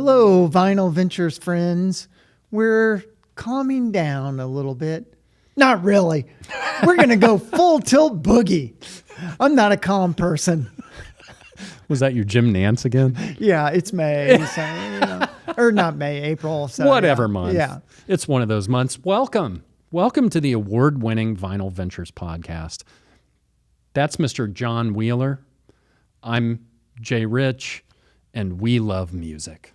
Hello, Vinyl Ventures friends. We're calming down a little bit. Not really. We're going to go full tilt boogie. I'm not a calm person. Was that your Jim Nance again? Yeah, it's May. So, or not May, April. So, Whatever month. Yeah. It's one of those months. Welcome. Welcome to the award-winning Vinyl Ventures podcast. That's Mr. John Wheeler. I'm Jay Rich, and we love music.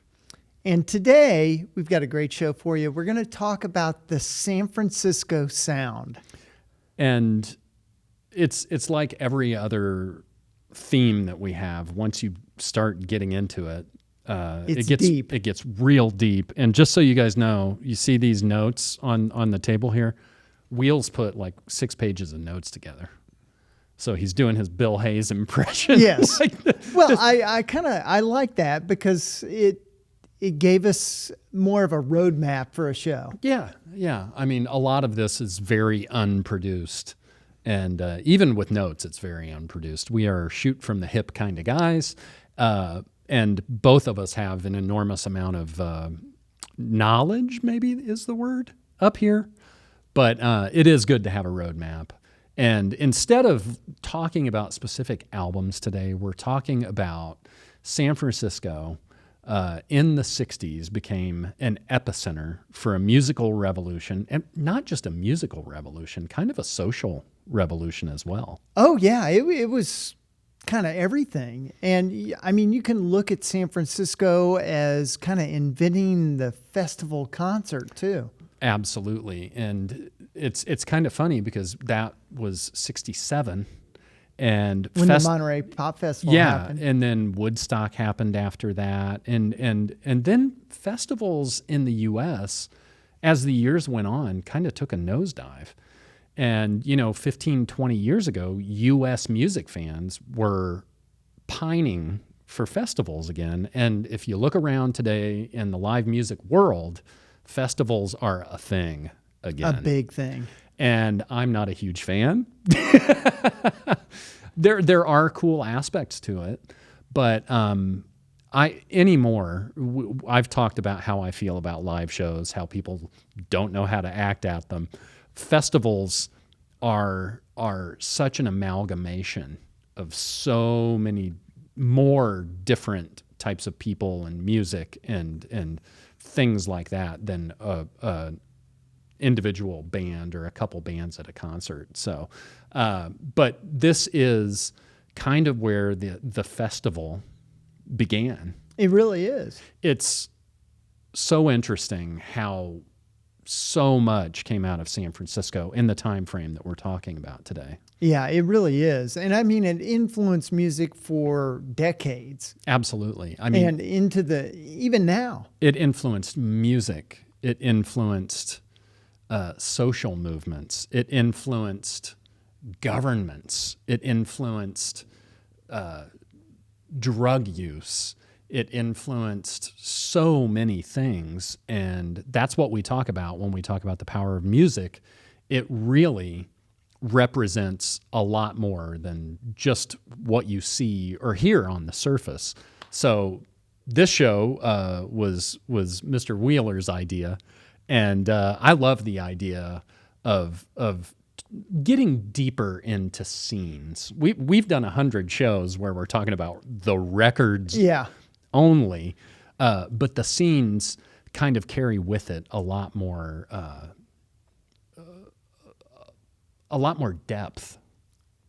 And today, we've got a great show for you. We're going to talk about the San Francisco sound. And it's like every other theme that we have. Once you start getting into it, it gets deep. It gets real deep. And just so you guys know, you see these notes on the table here? Wheels put like 6 pages of notes together. So he's doing his Bill Hayes impression. Yes. Well, I like that because it gave us more of a roadmap for a show. Yeah. I mean, a lot of this is very unproduced. And even with notes, it's very unproduced. We are shoot from the hip kind of guys. And both of us have an enormous amount of knowledge, maybe is the word, up here. But it is good to have a roadmap. And instead of talking about specific albums today, we're talking about San Francisco in the 60s became an epicenter for a musical revolution, and not just a musical revolution, kind of a social revolution as well. Oh, yeah. It was kind of everything. And I mean, you can look at San Francisco as kind of inventing the festival concert too. Absolutely. And it's kind of funny because that was 67. And when the Monterey Pop Festival happened. And then Woodstock happened after that. And then festivals in the U.S., as the years went on, kind of took a nosedive. And, 15, 20 years ago, U.S. music fans were pining for festivals again. And if you look around today in the live music world, festivals are a thing again. A big thing. And I'm not a huge fan. There are cool aspects to it, but I've talked about how I feel about live shows, how people don't know how to act at them. Festivals are such an amalgamation of so many more different types of people and music and things like that than a individual band or a couple bands at a concert. So, but this is kind of where the festival began. It really is. It's so interesting how so much came out of San Francisco in the time frame that we're talking about today. Yeah, it really is. And I mean, it influenced music for decades. Absolutely. I mean, and even now. It influenced music. It influenced social movements. It influenced governments. It influenced drug use. It influenced so many things. And that's what we talk about when we talk about the power of music. It really represents a lot more than just what you see or hear on the surface. So this show was Mr. Wheeler's idea. And I love the idea of getting deeper into scenes. We've done 100 shows where we're talking about the records only, but the scenes kind of carry with it a lot more depth.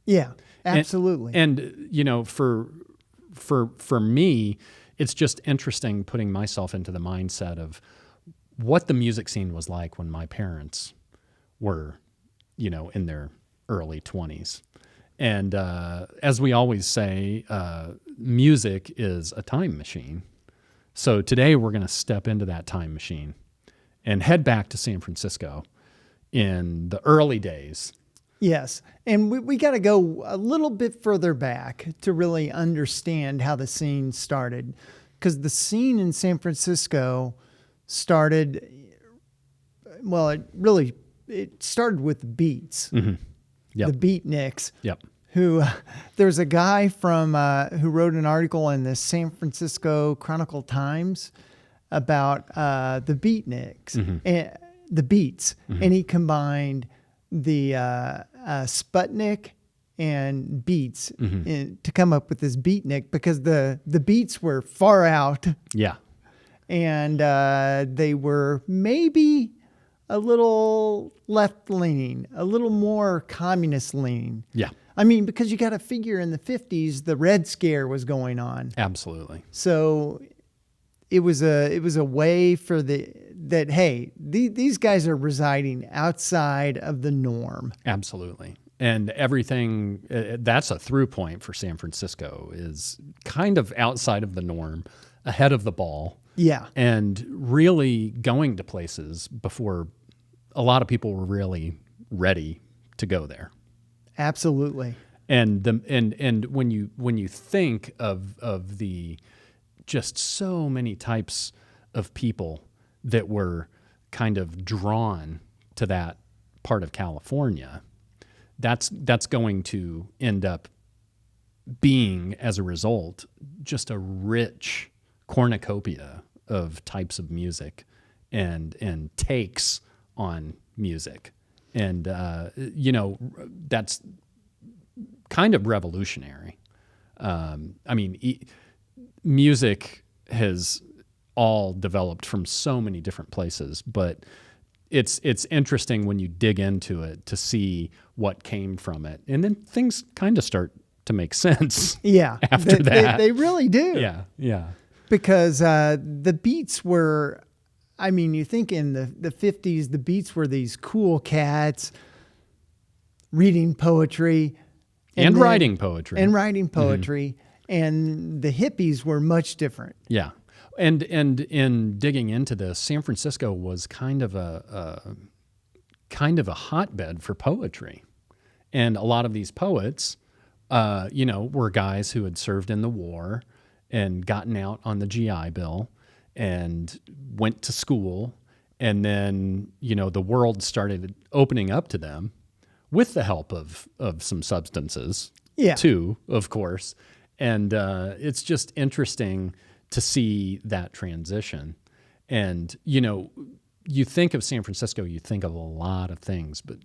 Yeah, absolutely. And for me, it's just interesting putting myself into the mindset of what the music scene was like when my parents were, in their early 20s. And as we always say, music is a time machine. So today we're going to step into that time machine and head back to San Francisco in the early days. Yes. And we got to go a little bit further back to really understand how the scene started. Because the scene in San Francisco started, well, it started with the Beats, Mm-hmm. Yep. the Beatniks. Yep. Who there's a guy from who wrote an article in the San Francisco Chronicle Times about the beatniks and the beats, and he combined the Sputnik and beats to come up with this beatnik, because the beats were far out. Yeah. And they were maybe a little left-leaning, a little more communist-leaning. Yeah. I mean, because you got to figure in the 50s, the Red Scare was going on. Absolutely. So it was a way for hey, these guys are residing outside of the norm. Absolutely. And everything, that's a through point for San Francisco, is kind of outside of the norm, ahead of the ball. Yeah. And really going to places before a lot of people were really ready to go there. Absolutely. And when you think of the just so many types of people that were kind of drawn to that part of California, that's going to end up being, as a result, just a rich cornucopia of types of music and takes on music. And, that's kind of revolutionary. Music has all developed from so many different places, but it's interesting when you dig into it to see what came from it. And then things kind of start to make sense. Yeah. After that. They really do. Yeah. Yeah. Because the beats were, you think in the 50s, the beats were these cool cats reading poetry. And writing poetry. And writing poetry. And the hippies were much different. Yeah. And in digging into this, San Francisco was kind of a hotbed for poetry. And a lot of these poets, were guys who had served in the war and gotten out on the GI Bill and went to school. And then, the world started opening up to them with the help of some substances, too, of course. And it's just interesting to see that transition. And, you think of San Francisco, you think of a lot of things, but,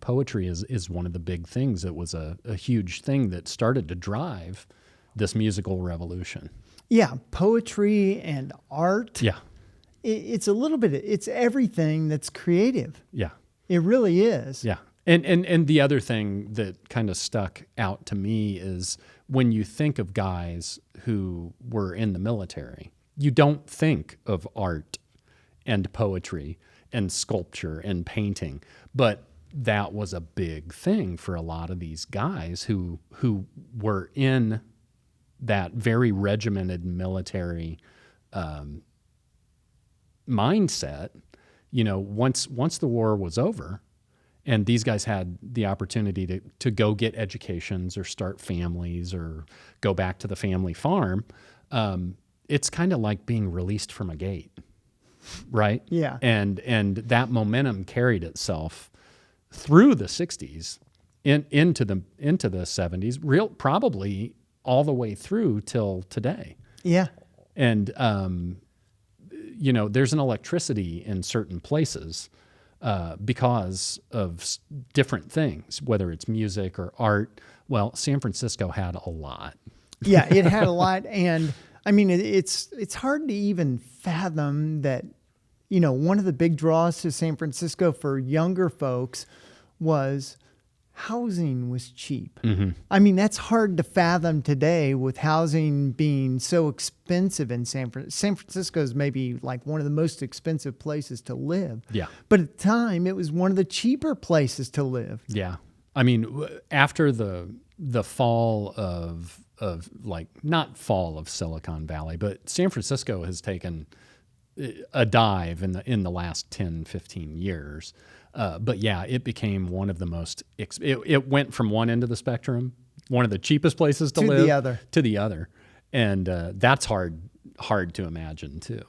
poetry is one of the big things. It was a huge thing that started to drive this musical revolution. Yeah, poetry and art. Yeah. It's a little bit, it's everything that's creative. Yeah. It really is. Yeah. And the other thing that kind of stuck out to me is when you think of guys who were in the military, you don't think of art and poetry and sculpture and painting, but that was a big thing for a lot of these guys who were in that very regimented military mindset. Once the war was over, and these guys had the opportunity to go get educations or start families or go back to the family farm, it's kind of like being released from a gate, right? Yeah. And that momentum carried itself through the 60s into the 70s, probably all the way through till today. Yeah. And there's an electricity in certain places because of different things, whether it's music or art. Well, San Francisco had a lot. Yeah, it had a lot. And it's hard to even fathom that, one of the big draws to San Francisco for younger folks was housing was cheap. Mm-hmm. That's hard to fathom today with housing being so expensive in San Francisco. San Francisco is maybe like one of the most expensive places to live. Yeah. But at the time, it was one of the cheaper places to live. Yeah. After the fall of not fall of Silicon Valley, but San Francisco has taken a dive in the last 10, 15 years. But yeah, it became one of the most, it went from one end of the spectrum, one of the cheapest places to live, to the other. And that's hard to imagine too.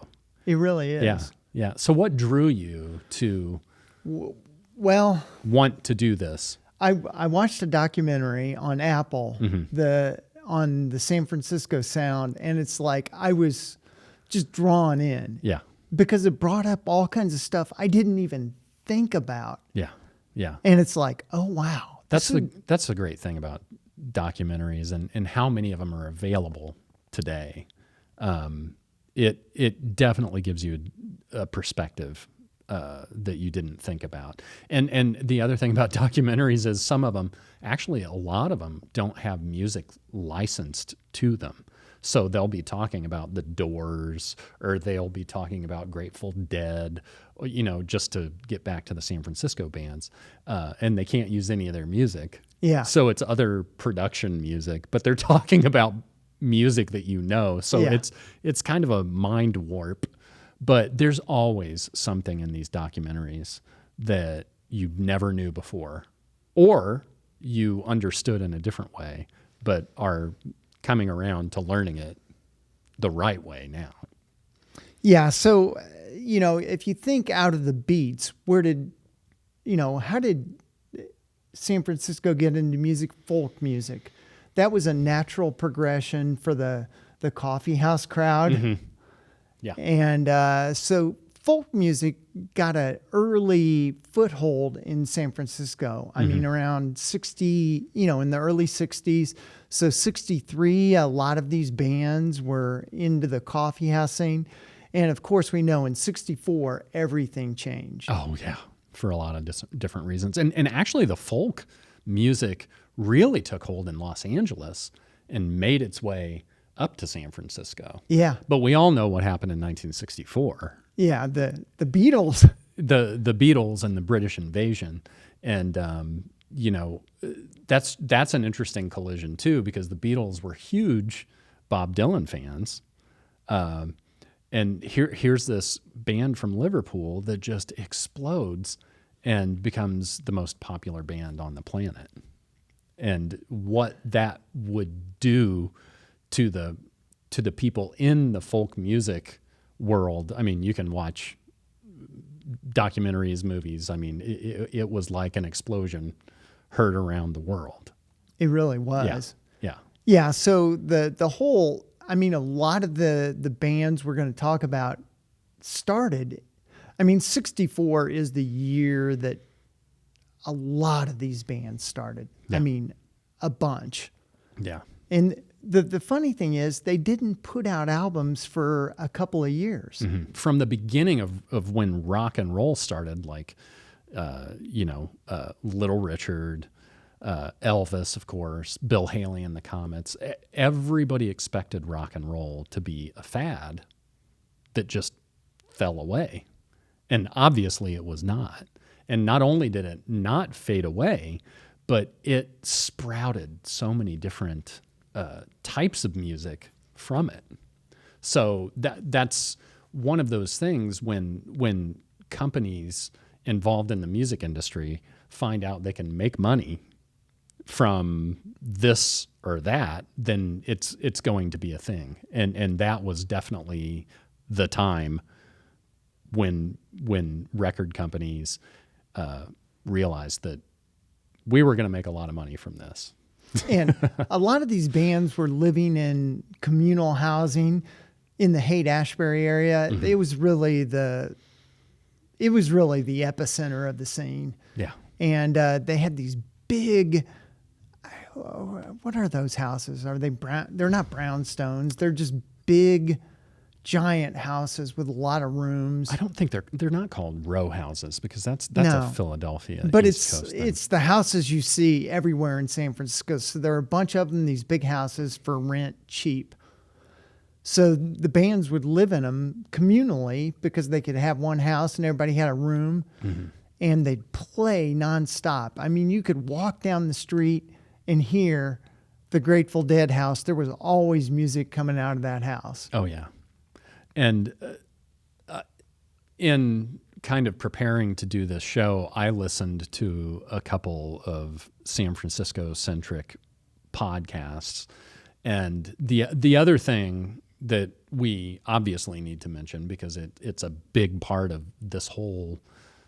It really is. Yeah. Yeah. So what drew you to want to do this? I watched a documentary on Apple, Mm-hmm. on the San Francisco Sound, and it's like I was just drawn in. Yeah. Because it brought up all kinds of stuff I didn't even think about. Yeah. Yeah. And it's like, oh, wow. That's the great thing about documentaries and how many of them are available today. It definitely gives you a perspective that you didn't think about. And the other thing about documentaries is some of them, actually a lot of them, don't have music licensed to them. So they'll be talking about the Doors, or they'll be talking about Grateful Dead, just to get back to the San Francisco bands. And they can't use any of their music. Yeah. So it's other production music, but they're talking about music that you know. So Yeah. it's kind of a mind warp. But there's always something in these documentaries that you never knew before, or you understood in a different way, but are coming around to learning it the right way now. Yeah. So, if you think out of the beats, how did San Francisco get into music? Folk music. That was a natural progression for the coffee house crowd. Mm-hmm. Yeah. And so folk music got an early foothold in San Francisco. I mean, around 60, in the early 60s. So 63, a lot of these bands were into the coffee house scene. And of course, we know in 64, everything changed. Oh, yeah, for a lot of different reasons. And actually, the folk music really took hold in Los Angeles and made its way up to San Francisco. Yeah. But we all know what happened in 1964. Yeah, the Beatles. The Beatles and the British invasion. And, that's an interesting collision, too, because the Beatles were huge Bob Dylan fans. And here's this band from Liverpool that just explodes and becomes the most popular band on the planet. And what that would do to the people in the folk music world. I mean, you can watch documentaries, movies. I mean, it was like an explosion heard around the world. It really was. Yeah. Yeah. So the whole, a lot of the bands we're going to talk about started. 64 is the year that a lot of these bands started. Yeah. A bunch. Yeah. And the funny thing is they didn't put out albums for a couple of years. Mm-hmm. From the beginning of when rock and roll started, like, Little Richard, Elvis, of course, Bill Haley and the Comets, everybody expected rock and roll to be a fad that just fell away. And obviously it was not. And not only did it not fade away, but it sprouted so many different types of music from it. So that's one of those things when companies involved in the music industry find out they can make money from this or that, then it's going to be a thing. And that was definitely the time when record companies realized that we were going to make a lot of money from this. And a lot of these bands were living in communal housing in the Haight-Ashbury area. Mm-hmm. It was really the epicenter of the scene. Yeah. And they had these big, what are those houses? Are they brown? They're not brownstones. They're just big, giant houses with a lot of rooms. I don't think they're not called row houses, because that's No. a Philadelphia But East Coast thing. it's the houses you see everywhere in San Francisco. So there are a bunch of them, these big houses for rent cheap. So the bands would live in them communally because they could have one house and everybody had a room, and they'd play nonstop. You could walk down the street and hear the Grateful Dead house. There was always music coming out of that house. Oh, yeah. And in kind of preparing to do this show, I listened to a couple of San Francisco-centric podcasts. And the other thing that we obviously need to mention, because it's a big part of this whole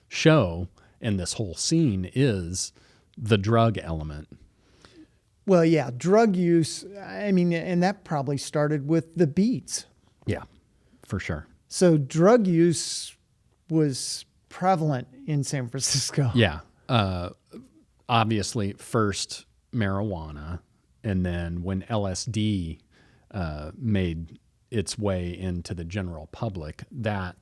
show and this whole scene, is the drug element. Well, yeah, drug use, and that probably started with the Beats. Yeah, for sure. So drug use was prevalent in San Francisco. Yeah. Obviously, first marijuana, and then when LSD made its way into the general public, that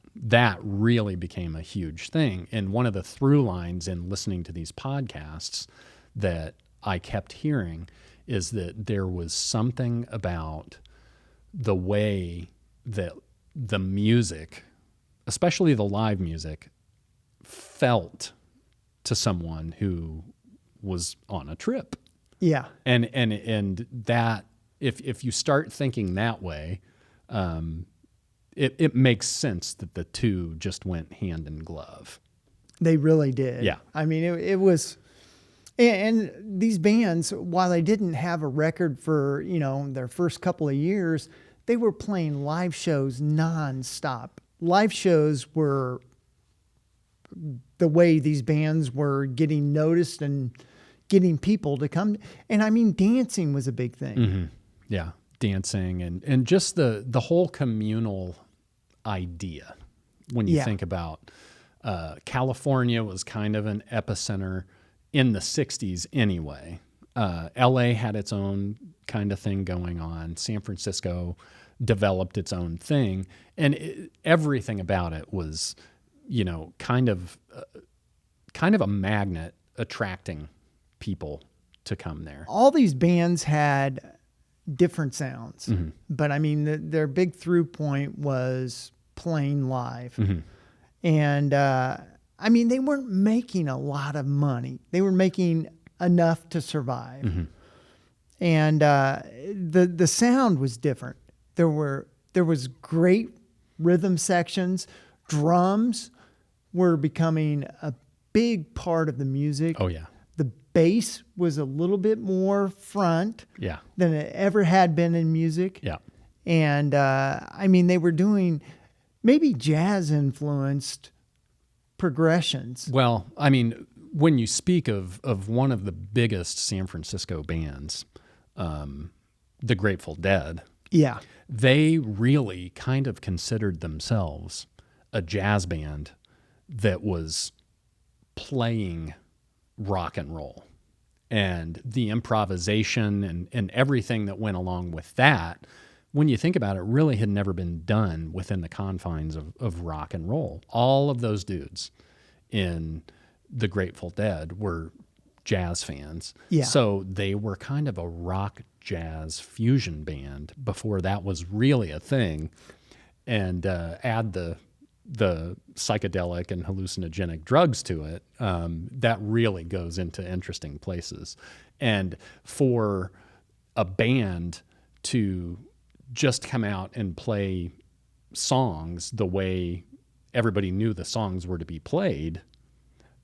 really became a huge thing. And one of the through lines in listening to these podcasts that I kept hearing is that there was something about the way that the music, especially the live music, felt to someone who was on a trip. Yeah. And that if you start thinking that way, it makes sense that the two just went hand in glove. They really did. Yeah. I mean, it was, and these bands, while they didn't have a record for, their first couple of years, they were playing live shows nonstop. Live shows were the way these bands were getting noticed and getting people to come. And I mean, dancing was a big thing. Mm-hmm. Yeah. Dancing and just the whole communal idea. When you think about California was kind of an epicenter in the 60s anyway. LA had its own kind of thing going on. San Francisco developed its own thing. And everything about it was, kind of a magnet attracting people to come there. All these bands had different sounds, but I mean, their big through point was playing live. Mm-hmm. And, I mean, they weren't making a lot of money. They were making enough to survive. Mm-hmm. And, the sound was different. There was great rhythm sections. Drums were becoming a big part of the music. Oh yeah. The bass was a little bit more front Yeah. than it ever had been in music. Yeah. And, I mean, they were doing maybe jazz influenced progressions. Well, I mean, when you speak of one of the biggest San Francisco bands, the Grateful Dead, Yeah. they really kind of considered themselves a jazz band that was playing rock and roll. And the improvisation and everything that went along with that, when you think about it, really had never been done within the confines of rock and roll. All of those dudes in the Grateful Dead were jazz fans. Yeah. So they were kind of a rock jazz fusion band before that was really a thing. And add the psychedelic and hallucinogenic drugs to it, that really goes into interesting places. And for a band to just come out and play songs the way everybody knew the songs were to be played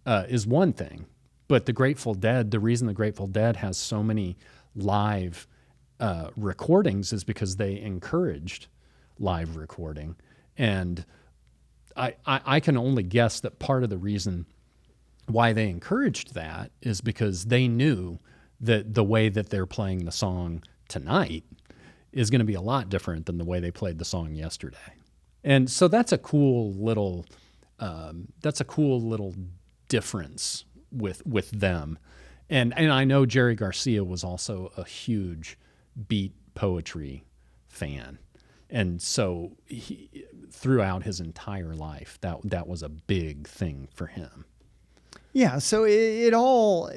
is one thing. But the Grateful Dead, the reason the Grateful Dead has so many live recordings is because they encouraged live recording. And I can only guess that part of the reason why they encouraged that is because they knew that the way that they're playing the song tonight is going to be a lot different than the way they played the song yesterday. And so that's a cool little difference with them. And I know Jerry Garcia was also a huge beat poetry fan. And so throughout his entire life, that was a big thing for him. Yeah, so it all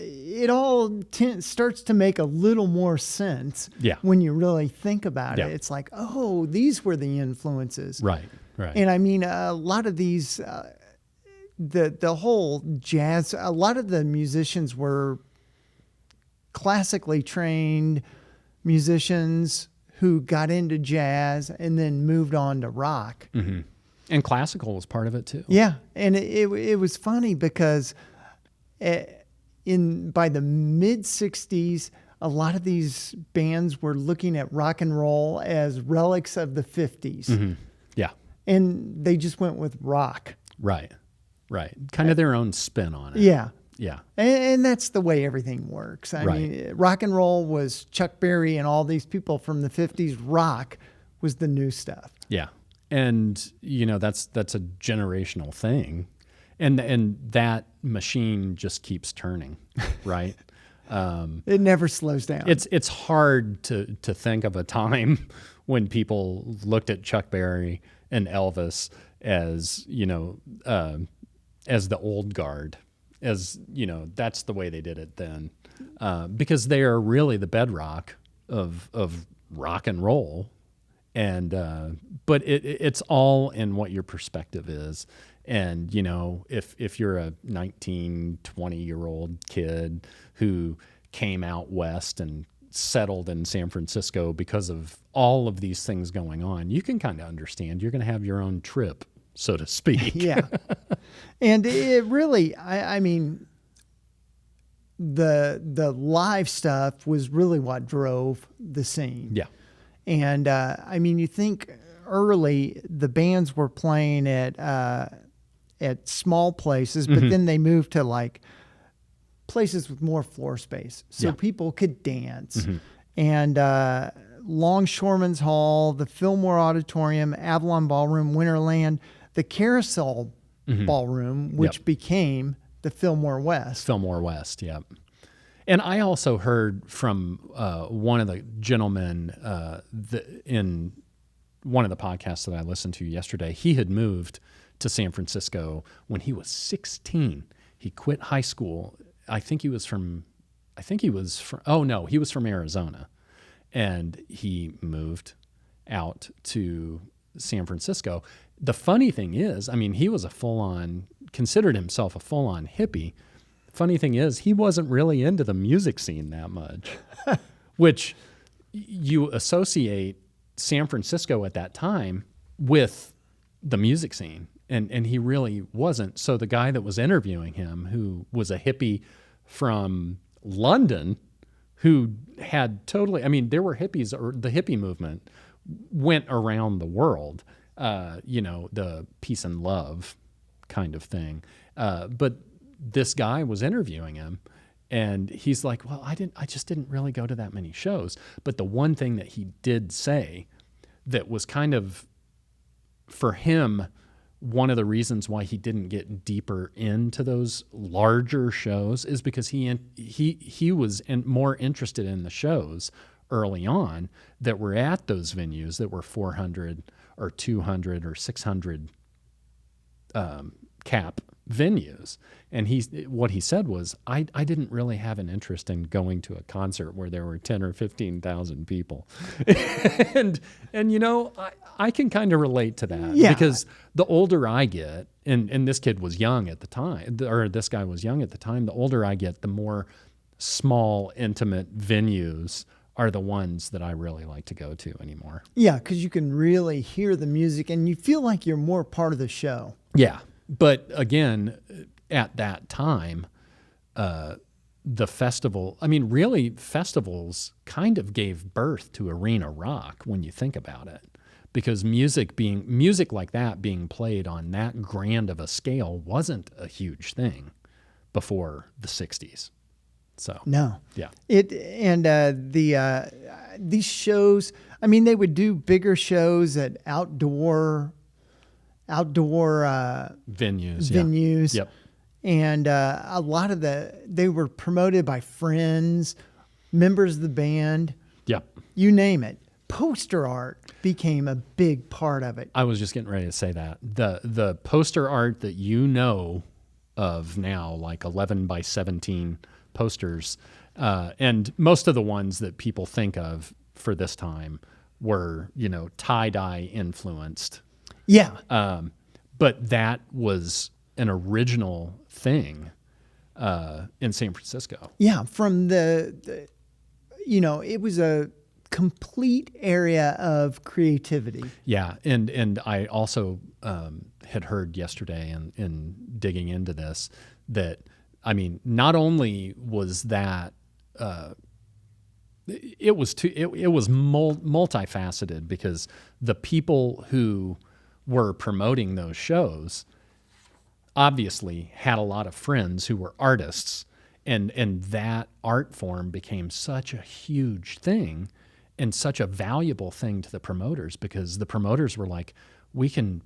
starts to make a little more sense. Yeah. When you really think about Yeah. it. It's like, oh, these were the influences. Right. And I mean, a lot of these, the whole jazz, a lot of the musicians were classically trained musicians who got into jazz and then moved on to rock. Mm-hmm. And classical was part of it too. Yeah, and it was funny because by the mid '60s, a lot of these bands were looking at rock and roll as relics of the '50s. Mm-hmm. Yeah. And they just went with rock. Right. Kind of their own spin on it. Yeah. Yeah. And that's the way everything works. I mean, rock and roll was Chuck Berry and all these people from the '50s. Rock was the new stuff. Yeah. And that's a generational thing, and that machine just keeps turning, right? It never slows down. It's hard to think of a time when people looked at Chuck Berry and Elvis as as the old guard, as that's the way they did it then, because they are really the bedrock of rock and roll. And but it's all in what your perspective is. And if you're a 19, 20-year-old kid who came out west and settled in San Francisco because of all of these things going on, you can kind of understand. You're going to have your own trip, so to speak. Yeah. And it really, I mean, the live stuff was really what drove the scene. Yeah. And I mean, you think early the bands were playing at small places, but then they moved to like places with more floor space, so people could dance. And Longshoreman's Hall, the Fillmore Auditorium, Avalon Ballroom, Winterland, the Carousel Ballroom, which became the Fillmore West. Fillmore West, yeah. And I also heard from one of the gentlemen in one of the podcasts that I listened to yesterday. He had moved to San Francisco when he was 16. He quit high school. He was from Arizona. And he moved out to San Francisco. The funny thing is, I mean, he was considered himself a full-on hippie. Funny thing is, he wasn't really into the music scene that much, which you associate San Francisco at that time with the music scene, and he really wasn't. So the guy that was interviewing him, who was a hippie from London, who had totally, I mean, there were hippies, or the hippie movement went around the world, the peace and love kind of thing. But this guy was interviewing him, and he's like, well, I just didn't really go to that many shows. But the one thing that he did say that was kind of, for him, one of the reasons why he didn't get deeper into those larger shows is because he was more interested in the shows early on that were at those venues that were 400 or 200 or 600 cap venues. And what he said was, I didn't really have an interest in going to a concert where there were 10 or 15,000 people. and I can kind of relate to that, because the older I get, and this kid was young at the time, or this guy was young at the time, the older I get, the more small, intimate venues are the ones that I really like to go to anymore. Yeah, because you can really hear the music and you feel like you're more part of the show. Yeah. But again, at that time, the festival, I mean, really, festivals kind of gave birth to arena rock when you think about it, because music like that being played on that grand of a scale wasn't a huge thing before the 60s. So no, yeah, these shows, I mean, they would do bigger shows at outdoor venues. Yep. And a lot of they were promoted by friends, members of the band. Yep. You name it. Poster art became a big part of it. I was just getting ready to say that. The poster art that you know of now, like 11 by 17 posters, and most of the ones that people think of for this time were, tie-dye influenced. Yeah. But that was an original thing in San Francisco. Yeah, from it was a complete area of creativity. Yeah, and I also had heard yesterday in digging into this that, I mean, not only was that it was multifaceted, because the people who were promoting those shows obviously had a lot of friends who were artists, and that art form became such a huge thing and such a valuable thing to the promoters, because the promoters were like, we can,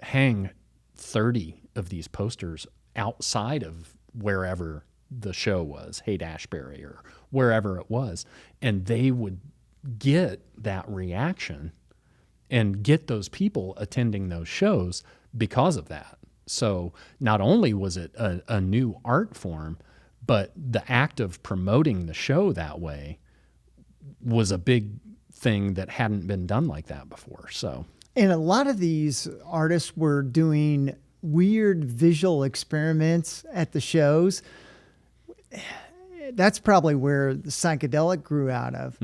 hang 30 of these posters outside of wherever the show was, Haight-Ashbury or wherever it was, and they would get that reaction and get those people attending those shows because of that. So not only was it a new art form, but the act of promoting the show that way was a big thing that hadn't been done like that before. So, and a lot of these artists were doing weird visual experiments at the shows. That's probably where the psychedelic grew out of,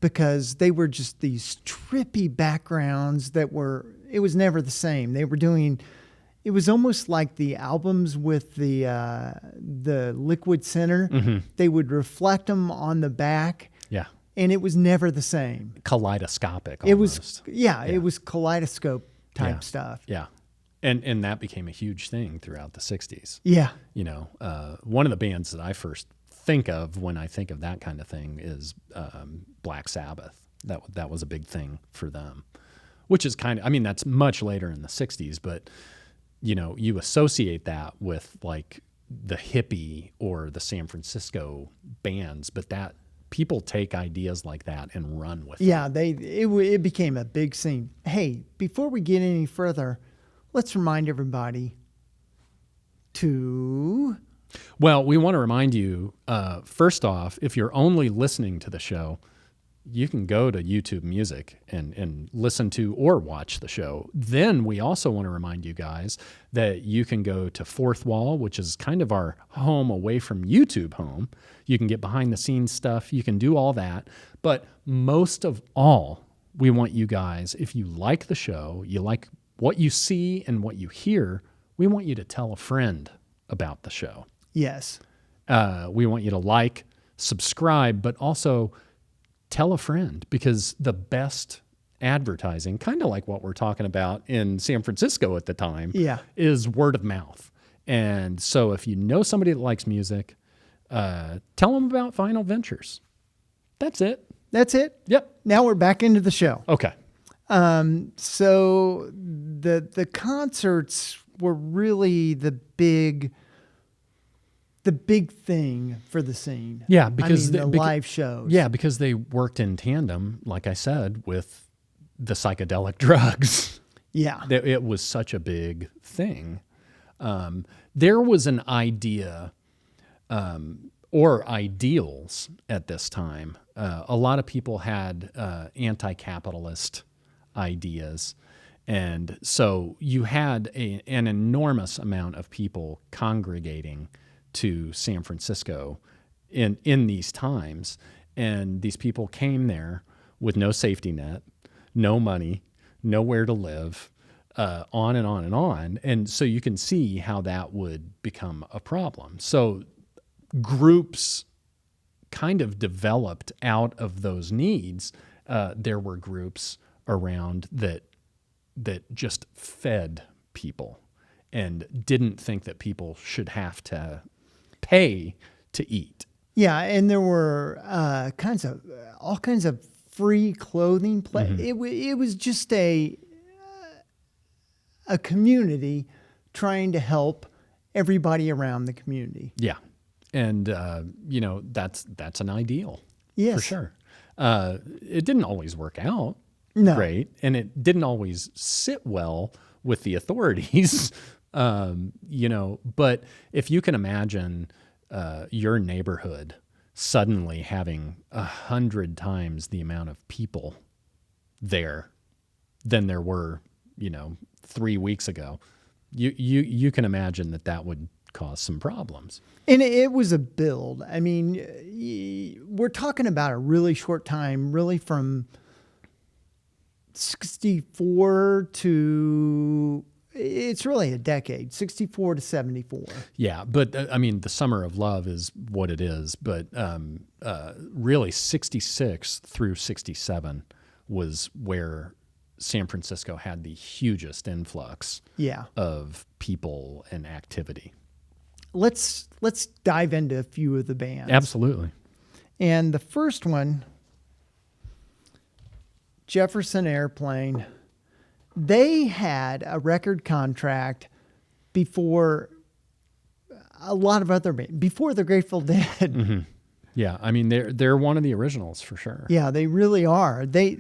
because they were just these trippy backgrounds it was never the same. They were doing, it was almost like the albums with the liquid center. They would reflect them on the back. Yeah. And it was never the same. Kaleidoscopic almost. It was kaleidoscope type stuff. Yeah. And that became a huge thing throughout the 60s. Yeah. One of the bands that I first think of when I think of that kind of thing is Black Sabbath. That was a big thing for them, which is that's much later in the 60s, but you associate that with like the hippie or the San Francisco bands, but that people take ideas like that and run with them. It became a big scene. Hey, before we get any further, let's remind everybody to... Well, we want to remind you, first off, if you're only listening to the show, you can go to YouTube Music and listen to or watch the show. Then we also want to remind you guys that you can go to Fourth Wall, which is kind of our home away from YouTube home. You can get behind the scenes stuff. You can do all that. But most of all, we want you guys, if you like the show, you like what you see and what you hear, we want you to tell a friend about the show. Yes. We want you to like, subscribe, but also tell a friend, because the best advertising, kind of like what we're talking about in San Francisco at the time, is word of mouth. And so if you know somebody that likes music, tell them about Final Ventures. That's it. That's it? Yep. Now we're back into the show. Okay. So the concerts were really the big thing for the scene. Yeah, because the live shows. Yeah, because they worked in tandem, like I said, with the psychedelic drugs. Yeah. It was such a big thing. There was an idea or ideals at this time. A lot of people had anti-capitalist ideas. And so you had an enormous amount of people congregating to San Francisco in these times. And these people came there with no safety net, no money, nowhere to live, on and on and on. And so you can see how that would become a problem. So groups kind of developed out of those needs. There were groups around that just fed people and didn't think that people should have to pay to eat. Yeah, and there were all kinds of free clothing. It was just a community trying to help everybody around the community. Yeah, and that's an ideal. Yes, for sure. It didn't always work out. No. Great, and it didn't always sit well with the authorities. But if you can imagine your neighborhood suddenly having 100 times the amount of people there than there were, 3 weeks ago, you can imagine that would cause some problems. And it was a build. I mean, we're talking about a really short time, really from 64 to... It's really a decade, 64 to 74. Yeah, but the Summer of Love is what it is. But really, 66 through 67 was where San Francisco had the hugest influx of people and activity. Let's dive into a few of the bands. Absolutely. And the first one, Jefferson Airplane. They had a record contract before a lot of other bands, before the Grateful Dead. Mm-hmm. Yeah, I mean they're one of the originals for sure. Yeah, they really are. They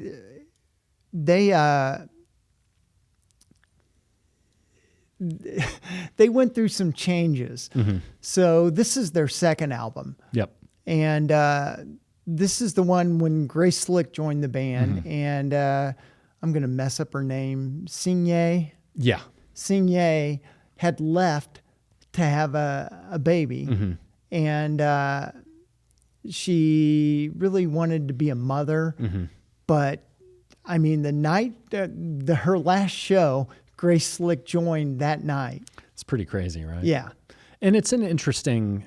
went through some changes. Mm-hmm. So this is their second album. Yep. And this is the one when Grace Slick joined the band. Mm-hmm. And I'm going to mess up her name. Singye. Yeah. Singye had left to have a baby. Mm-hmm. And she really wanted to be a mother. Mm-hmm. But, I mean, the night, her last show, Grace Slick joined that night. It's pretty crazy, right? Yeah. And it's an interesting,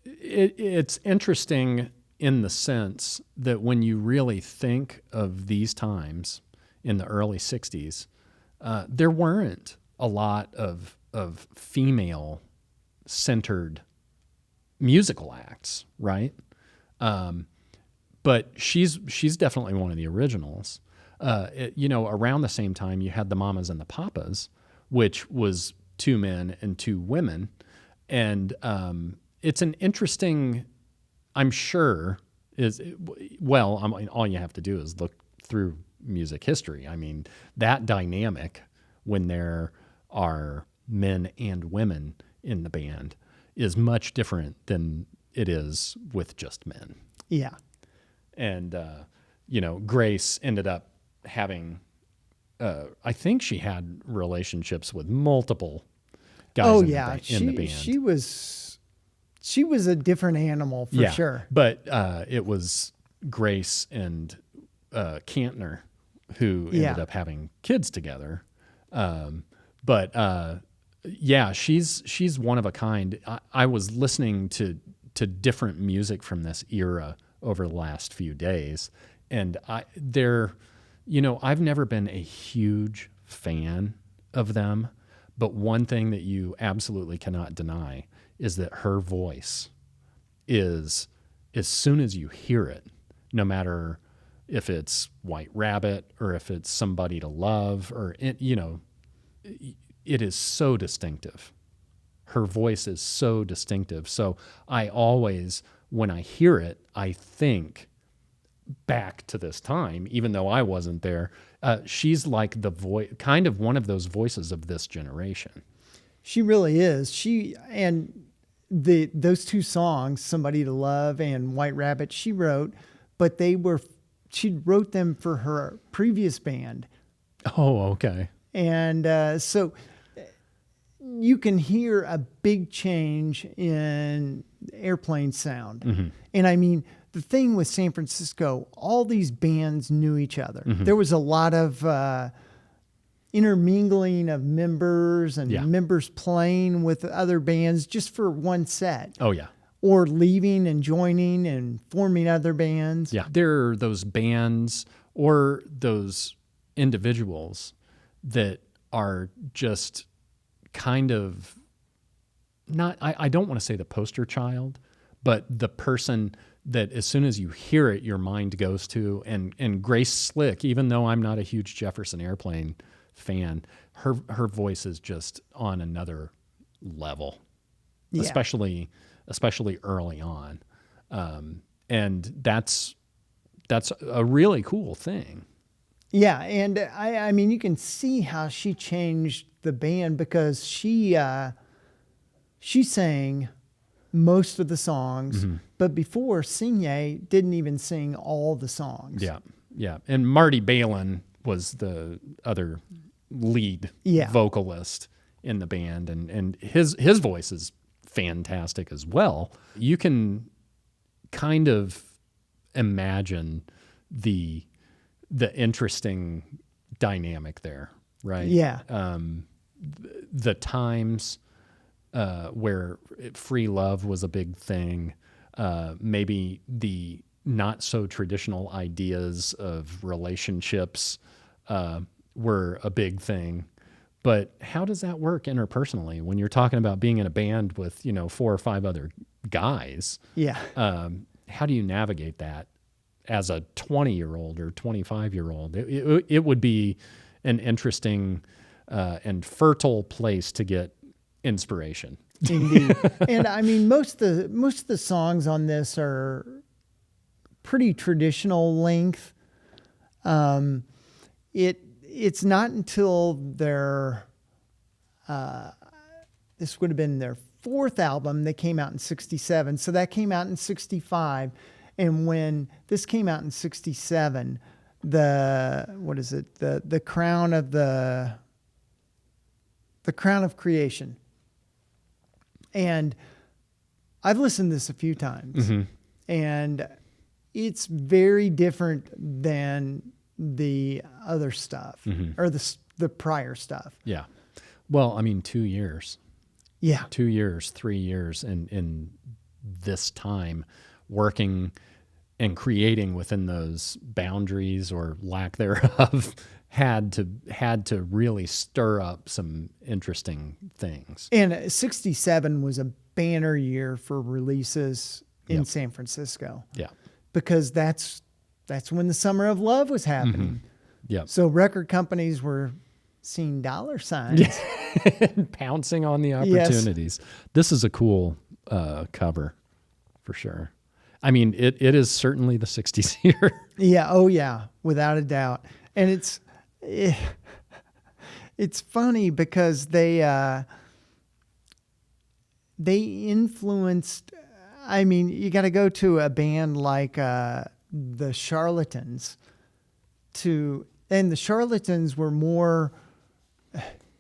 it's interesting in the sense that when you really think of these times in the early 60s, there weren't a lot of female-centered musical acts, right? But she's definitely one of the originals. Around the same time, you had the Mamas and the Papas, which was 2 men and 2 women. And it's an interesting, I'm sure, all you have to do is look through music history. I mean, that dynamic when there are men and women in the band is much different than it is with just men. Yeah. And, Grace ended up having, I think she had relationships with multiple guys in the band. She was a different animal for sure. But it was Grace and Cantner who ended up having kids together. She's one of a kind. I was listening to different music from this era over the last few days, and I've never been a huge fan of them, but one thing that you absolutely cannot deny is that her voice is, as soon as you hear it, no matter if it's White Rabbit or if it's Somebody to Love it is so distinctive. Her voice is so distinctive. So I always, when I hear it, I think back to this time, even though I wasn't there. She's like the voice, kind of one of those voices of this generation. She really is. Those 2 songs, Somebody to Love and White Rabbit, she wrote, but she wrote them for her previous band. Oh, okay. And so you can hear a big change in Airplane sound. Mm-hmm. And I mean, the thing with San Francisco, all these bands knew each other. Mm-hmm. There was a lot of intermingling of members and members playing with other bands just for one set. Oh, yeah. Or leaving and joining and forming other bands. Yeah. There are those bands or those individuals that are just kind of not, I don't want to say the poster child, but the person that as soon as you hear it, your mind goes to. And Grace Slick, even though I'm not a huge Jefferson Airplane fan, her voice is just on another level, especially early on. And that's a really cool thing. Yeah, and I mean, you can see how she changed the band because she sang most of the songs, Mm-hmm. but before Singye didn't even sing all the songs. Yeah, yeah. And Marty Balin was the other lead vocalist in the band, and his voice is fantastic as well. You can kind of imagine the interesting dynamic there, right? Yeah. The times where free love was a big thing, maybe the not so traditional ideas of relationships were a big thing. But how does that work interpersonally when you're talking about being in a band with 4 or 5 other guys? Yeah. How do you navigate that as a 20-year-old or 25-year-old? It would be an interesting and fertile place to get inspiration. Indeed. And I mean, most of the songs on this are pretty traditional length. It's not until this would have been their fourth album that came out in 1967. So that came out in 1965. And when this came out in 1967, the Crown of Creation. And I've listened to this a few times, and it's very different than the other stuff or the prior stuff. Yeah. Well, I mean, 2 years. Yeah. 2 years, 3 years in this time working and creating within those boundaries or lack thereof had to really stir up some interesting things. And 67 was a banner year for releases in San Francisco. Yeah. Because that's when the Summer of Love was happening. Yeah. So record companies were seeing dollar signs. Pouncing on the opportunities. Yes. This is a cool cover for sure. I mean, it is certainly the 60s here. Yeah. Oh yeah. Without a doubt. And it's funny because they influenced, I mean, you got to go to a band like the Charlatans and the Charlatans were more,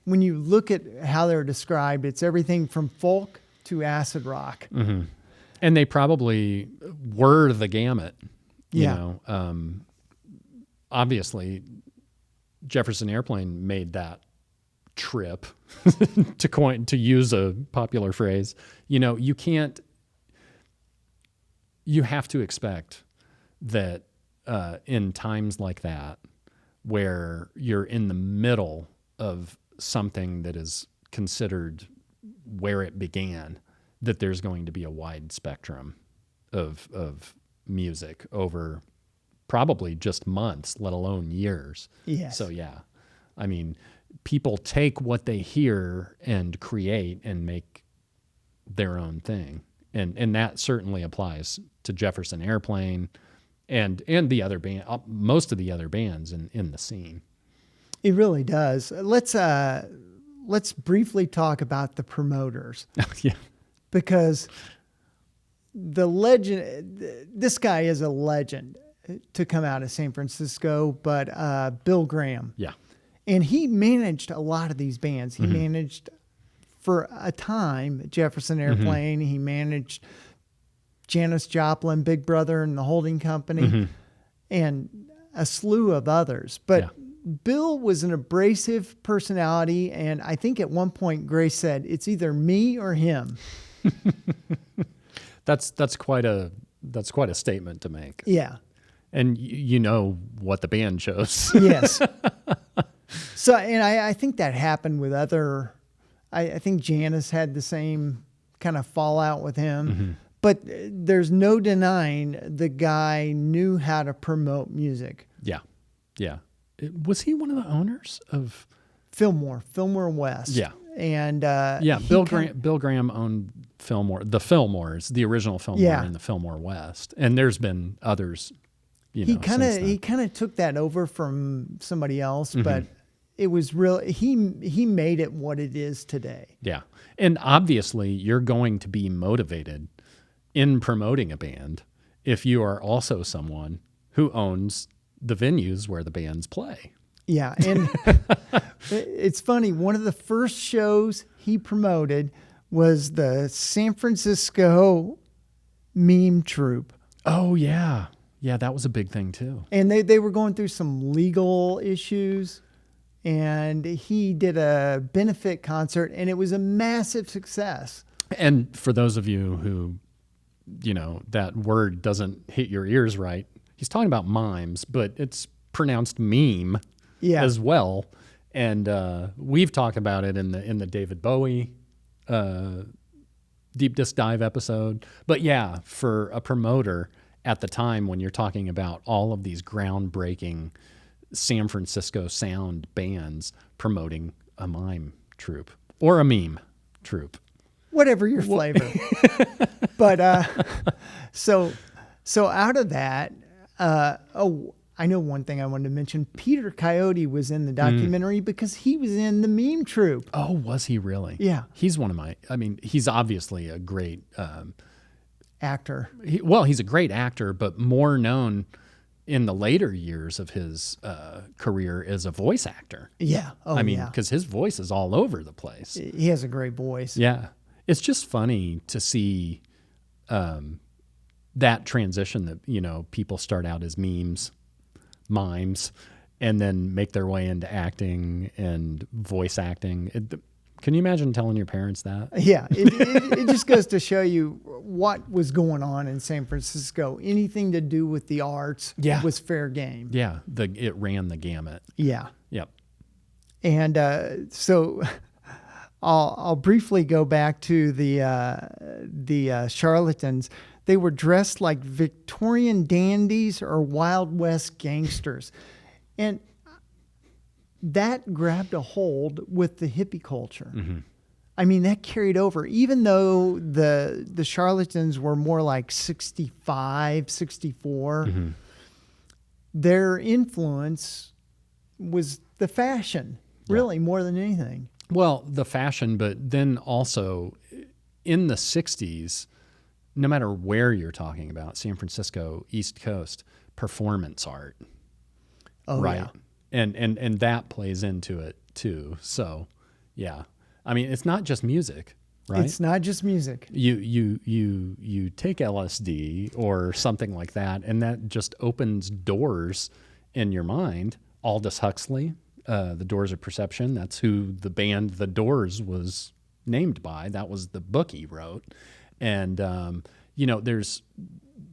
when you look at how they're described, it's everything from folk to acid rock. Mm-hmm. And they probably were the gamut, you know. Obviously, Jefferson Airplane made that trip, to use a popular phrase. You know, you have to expect that in times like that, where you're in the middle of something that is considered where it began, that there's going to be a wide spectrum of music over probably just months, let alone years. Yes. So yeah, I mean, people take what they hear and create and make their own thing. And that certainly applies to Jefferson Airplane and the other band, most of the other bands in the scene. It really does. Let's briefly talk about the promoters. Yeah. Because the legend, this guy is a legend to come out of San Francisco, but Bill Graham. Yeah. And he managed a lot of these bands. He managed, for a time, Jefferson Airplane. He managed Janis Joplin, Big Brother and the Holding Company, and a slew of others. But Bill was an abrasive personality, and I think at one point Grace said, "It's either me or him." That's quite a statement to make. Yeah. And you know what the band chose. Yes. So, and I think that happened with other, I think Janis had the same kind of fallout with him, but there's no denying the guy knew how to promote music. Yeah. Yeah. Was he one of the owners of Fillmore West? Yeah. And Bill Graham owned Fillmore, the Fillmores, the original Fillmore in the Fillmore West, and there's been others. He kind of took that over from somebody else, but it was real. He made it what it is today. Yeah, and obviously you're going to be motivated in promoting a band if you are also someone who owns the venues where the bands play. Yeah, and it's funny. One of the first shows he promoted was the San Francisco Meme Troupe. Oh, yeah. Yeah, that was a big thing, too. And they were going through some legal issues, and he did a benefit concert, and it was a massive success. And for those of you who, that word doesn't hit your ears right, he's talking about mimes, but it's pronounced meme. Yeah. As well, and we've talked about it in the David Bowie Deep Disc Dive episode. But yeah, for a promoter at the time when you're talking about all of these groundbreaking San Francisco sound bands promoting a mime troupe or a meme troupe. Whatever your flavor. But so out of that, I know one thing I wanted to mention. Peter Coyote was in the documentary because he was in the meme troupe. Oh, was he really? Yeah. He's he's obviously a great Actor. he's a great actor, but more known in the later years of his career as a voice actor. Yeah. Oh, because his voice is all over the place. He has a great voice. Yeah. It's just funny to see that transition that, people start out as mimes, and then make their way into acting and voice acting. Can you imagine telling your parents that? Yeah, it just goes to show you what was going on in San Francisco. Anything to do with the arts was fair game. Yeah, it ran the gamut. Yeah. Yep. And so I'll briefly go back to the charlatans. They were dressed like Victorian dandies or Wild West gangsters. And that grabbed a hold with the hippie culture. Mm-hmm. I mean, that carried over. Even though the charlatans were more like 65, 64, Mm-hmm. their influence was the fashion, really, more than anything. Well, the fashion, but then also in the 60s, no matter where you're talking about, San Francisco, East Coast, performance art. Oh, right? yeah. And that plays into it too. So, yeah. I mean, it's not just music, right? It's not just music. You take LSD or something like that, and that just opens doors in your mind. Aldous Huxley, The Doors of Perception, that's who the band The Doors was named by. That was the book he wrote. And,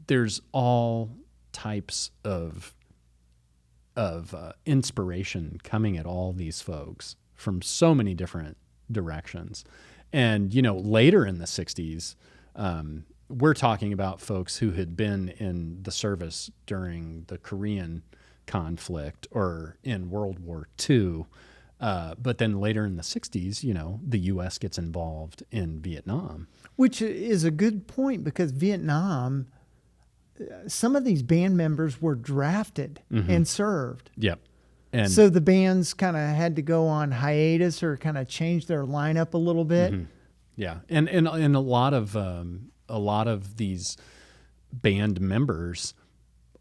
there's all types of inspiration coming at all these folks from so many different directions. And, later in the 60s, we're talking about folks who had been in the service during the Korean conflict or in World War II. But then later in the 60s, the U.S. gets involved in Vietnam. Which is a good point because Vietnam, some of these band members were drafted and served. Yep. And so the bands kind of had to go on hiatus or kind of change their lineup a little bit. Yeah. And a lot of these band members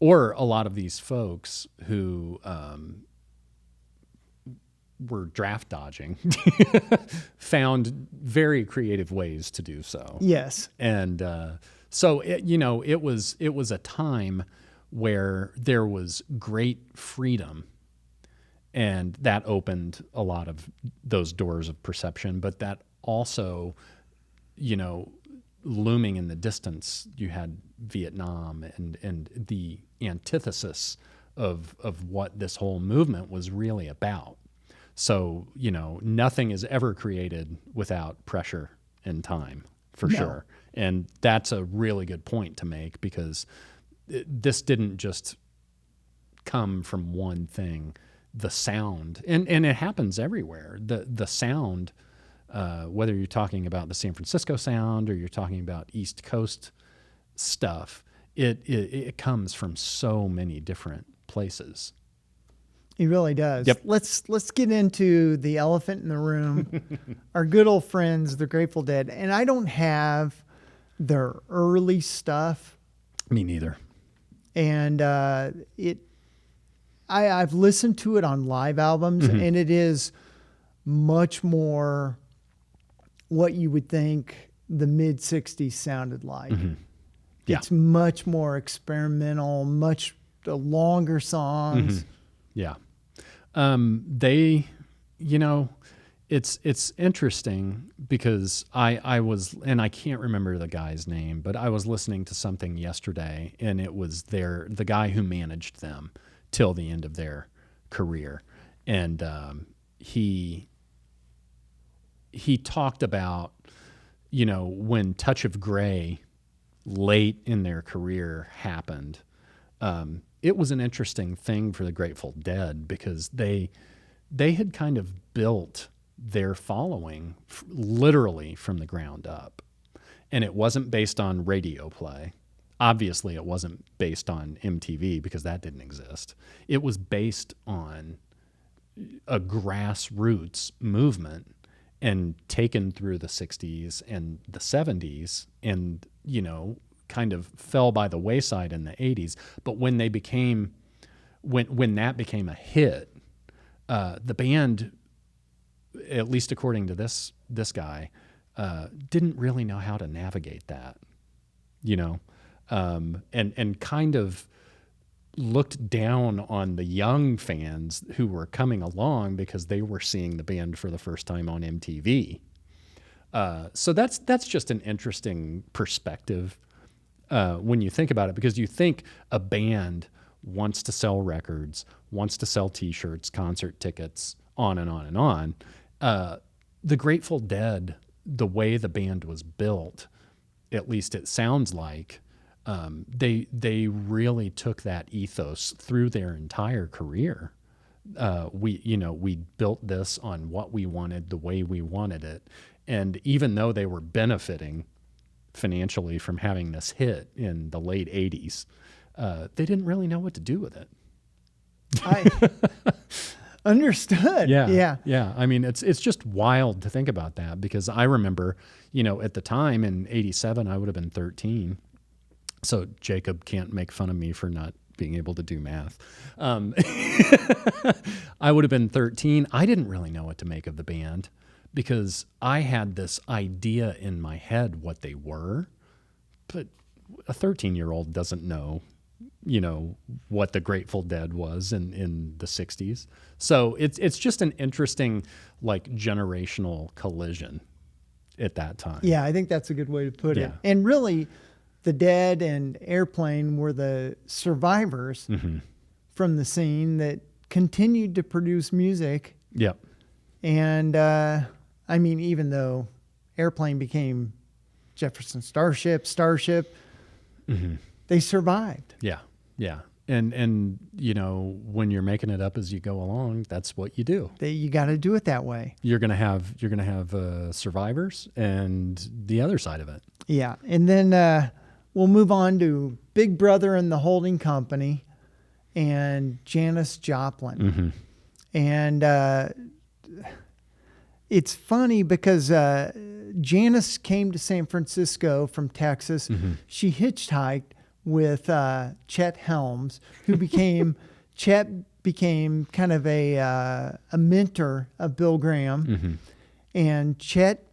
or a lot of these folks who were draft dodging found very creative ways to do so. Yes. And so it was a time where there was great freedom, and that opened a lot of those doors of perception. But that also, looming in the distance, you had Vietnam and the antithesis of what this whole movement was really about. So, nothing is ever created without pressure and time, for sure. And that's a really good point to make because this didn't just come from one thing. The sound, and it happens everywhere. The sound, whether you're talking about the San Francisco sound or you're talking about East Coast stuff, it comes from so many different places. He really does. Yep. Let's get into the elephant in the room. Our good old friends, the Grateful Dead. And I don't have their early stuff. Me neither. And I've listened to it on live albums, and it is much more what you would think the mid 60s sounded like. Yeah. It's much more experimental, much longer songs. Yeah. It's interesting because I was, and I can't remember the guy's name, but I was listening to something yesterday, and it was the guy who managed them till the end of their career. And he talked about, when Touch of Grey late in their career happened, it was an interesting thing for the Grateful Dead because they had kind of built their following literally from the ground up. And it wasn't based on radio play. Obviously, it wasn't based on MTV because that didn't exist. It was based on a grassroots movement and taken through the 60s and the 70s and, kind of fell by the wayside in the 80s. But when they became, when that became a hit, the band, at least according to this guy, didn't really know how to navigate that, and kind of looked down on the young fans who were coming along because they were seeing the band for the first time on MTV. So that's just an interesting perspective when you think about it, because you think a band wants to sell records, wants to sell T-shirts, concert tickets, on and on and on. The Grateful Dead, the way the band was built, at least it sounds like, they really took that ethos through their entire career. We built this on what we wanted, the way we wanted it. And even though they were benefiting financially from having this hit in the late 80s, they didn't really know what to do with it. I understood. Yeah. I mean, it's just wild to think about that, because I remember, at the time in 87, I would have been 13. So Jacob can't make fun of me for not being able to do math. I would have been 13. I didn't really know what to make of the band because I had this idea in my head what they were, but a 13-year-old doesn't know, what the Grateful Dead was in the 60s. So it's just an interesting, generational collision at that time. Yeah, I think that's a good way to put it. Yeah. And really, the Dead and Airplane were the survivors from the scene that continued to produce music. Yep. And, even though Airplane became Jefferson Starship, they survived. Yeah. And when you're making it up as you go along, that's what you do. You got to do it that way. You're gonna have survivors and the other side of it. Yeah, and then we'll move on to Big Brother and the Holding Company and Janis Joplin. And it's funny because Janis came to San Francisco from Texas. She hitchhiked with Chet Helms, who Chet became kind of a mentor of Bill Graham. And Chet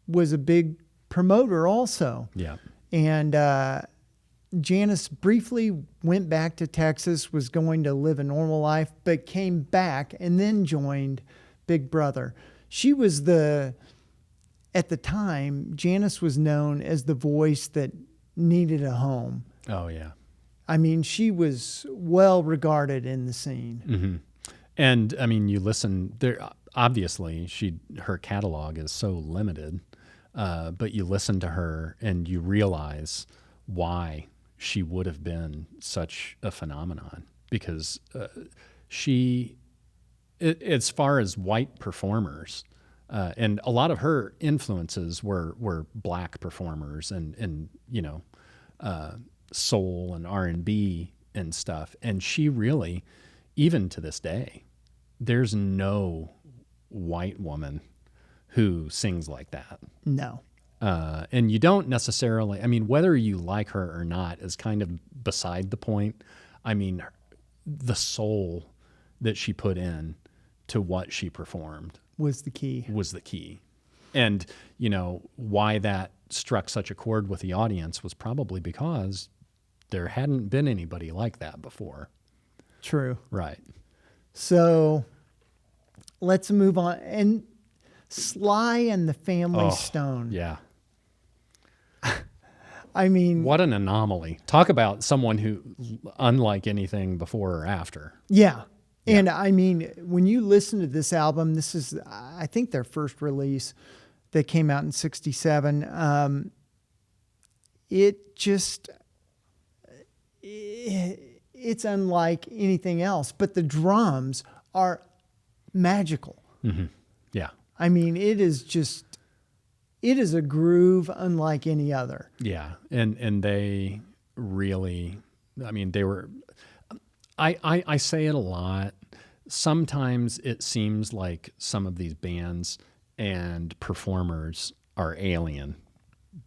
was a big promoter also. Yeah. And Janis briefly went back to Texas, was going to live a normal life, but came back and then joined Big Brother. She was at the time, Janis was known as the voice that needed a home. Oh, yeah. I mean, she was well regarded in the scene. And you listen there, obviously her catalog is so limited, but you listen to her and you realize why she would have been such a phenomenon, because as far as white performers, and a lot of her influences were black performers and soul and R&B and stuff. And she really, even to this day, there's no white woman who sings like that. No. And you don't necessarily, whether you like her or not is kind of beside the point. The soul that she put in to what she performed was the key. And, why that struck such a chord with the audience was probably because there hadn't been anybody like that before. True. Right. So let's move on. And Sly and the Family Stone. Yeah. What an anomaly. Talk about someone who unlike anything before or after. Yeah. And when you listen to this album, this is, I think, their first release that came out in 1967. It it's unlike anything else. But the drums are magical. Yeah. I mean, it is a groove unlike any other. Yeah. And they really, I mean, they were, I say it a lot. Sometimes it seems like some of these bands and performers are alien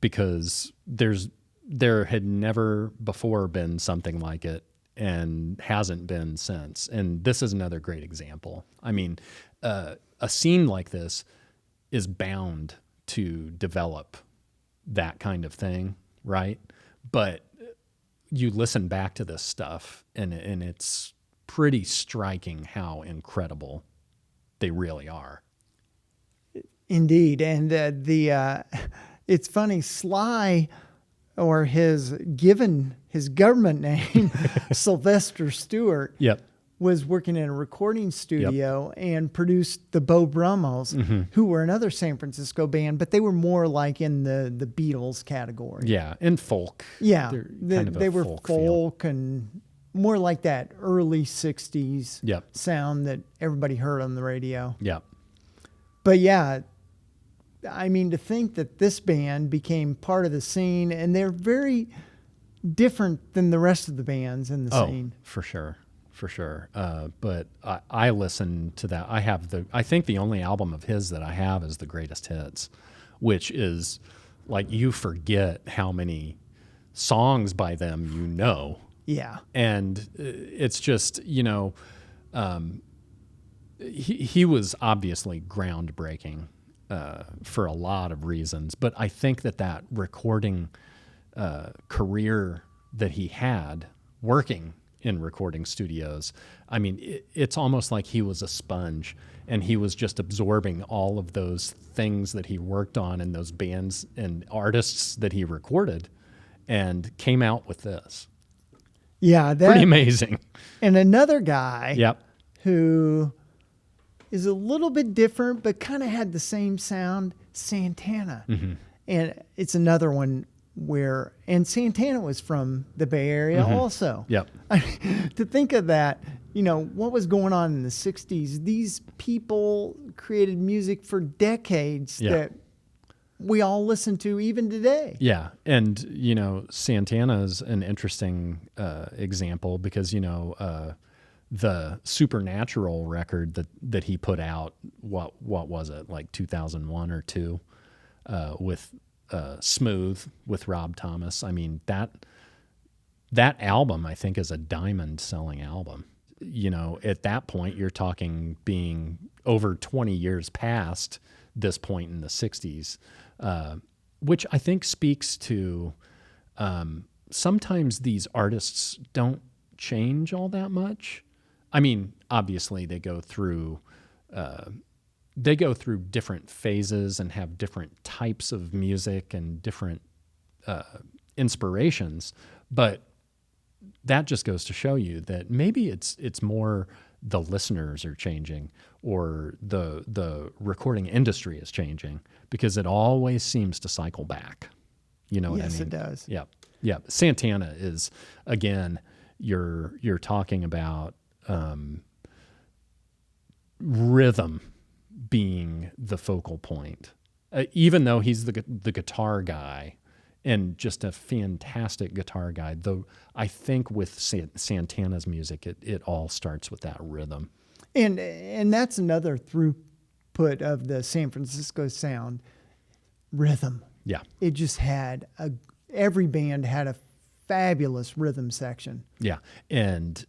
because there had never before been something like it and hasn't been since. And this is another great example. I mean, a scene like this is bound to develop that kind of thing, right? But you listen back to this stuff and it's pretty striking how incredible they really are. Indeed. And it's funny, Sly, or his government name, Sylvester Stewart, Yep. was working in a recording studio and produced the Bo Brummels, who were another San Francisco band, but they were more like in the Beatles category. Yeah, and folk. Yeah, They're kind of a they were folk folk feel. and more like that early 60s Yep. sound that everybody heard on the radio. Yep. But yeah, I mean, to think that this band became part of the scene, and they're very different than the rest of the bands in the scene. For sure. For sure. But I listen to that. I think the only album of his that I have is the Greatest Hits, which is like, you forget how many songs by them you know. Yeah. And it's just, he was obviously groundbreaking for a lot of reasons. But I think that recording career that he had working in recording studios, I mean, it's almost like he was a sponge and he was just absorbing all of those things that he worked on and those bands and artists that he recorded and came out with this. Yeah. Pretty amazing. And another guy Yep. who is a little bit different, but kind of had the same sound, Santana. And it's another one and Santana was from the Bay Area also. Yep. To think of that, what was going on in the 60s, these people created music for decades that we all listen to even today. Yeah. And, Santana's an interesting example because, the Supernatural record that he put out, what was it, like 2001 or 2, with Smooth with Rob Thomas. I mean, that album, I think, is a diamond selling album. At that point, you're talking being over 20 years past this point in the 60s, which I think speaks to sometimes these artists don't change all that much. I mean, obviously they go through different phases and have different types of music and different inspirations, but that just goes to show you that maybe it's more the listeners are changing or the recording industry is changing, because it always seems to cycle back. You know what I mean? Yes, it does. Yeah. Yeah. Santana is, again, you're talking about rhythm being the focal point, even though he's the guitar guy and just a fantastic guitar guy. Though I think with Santana's music, it all starts with that rhythm. And that's another throughput of the San Francisco sound, rhythm. Yeah. It just had every band had a fabulous rhythm section. Yeah. And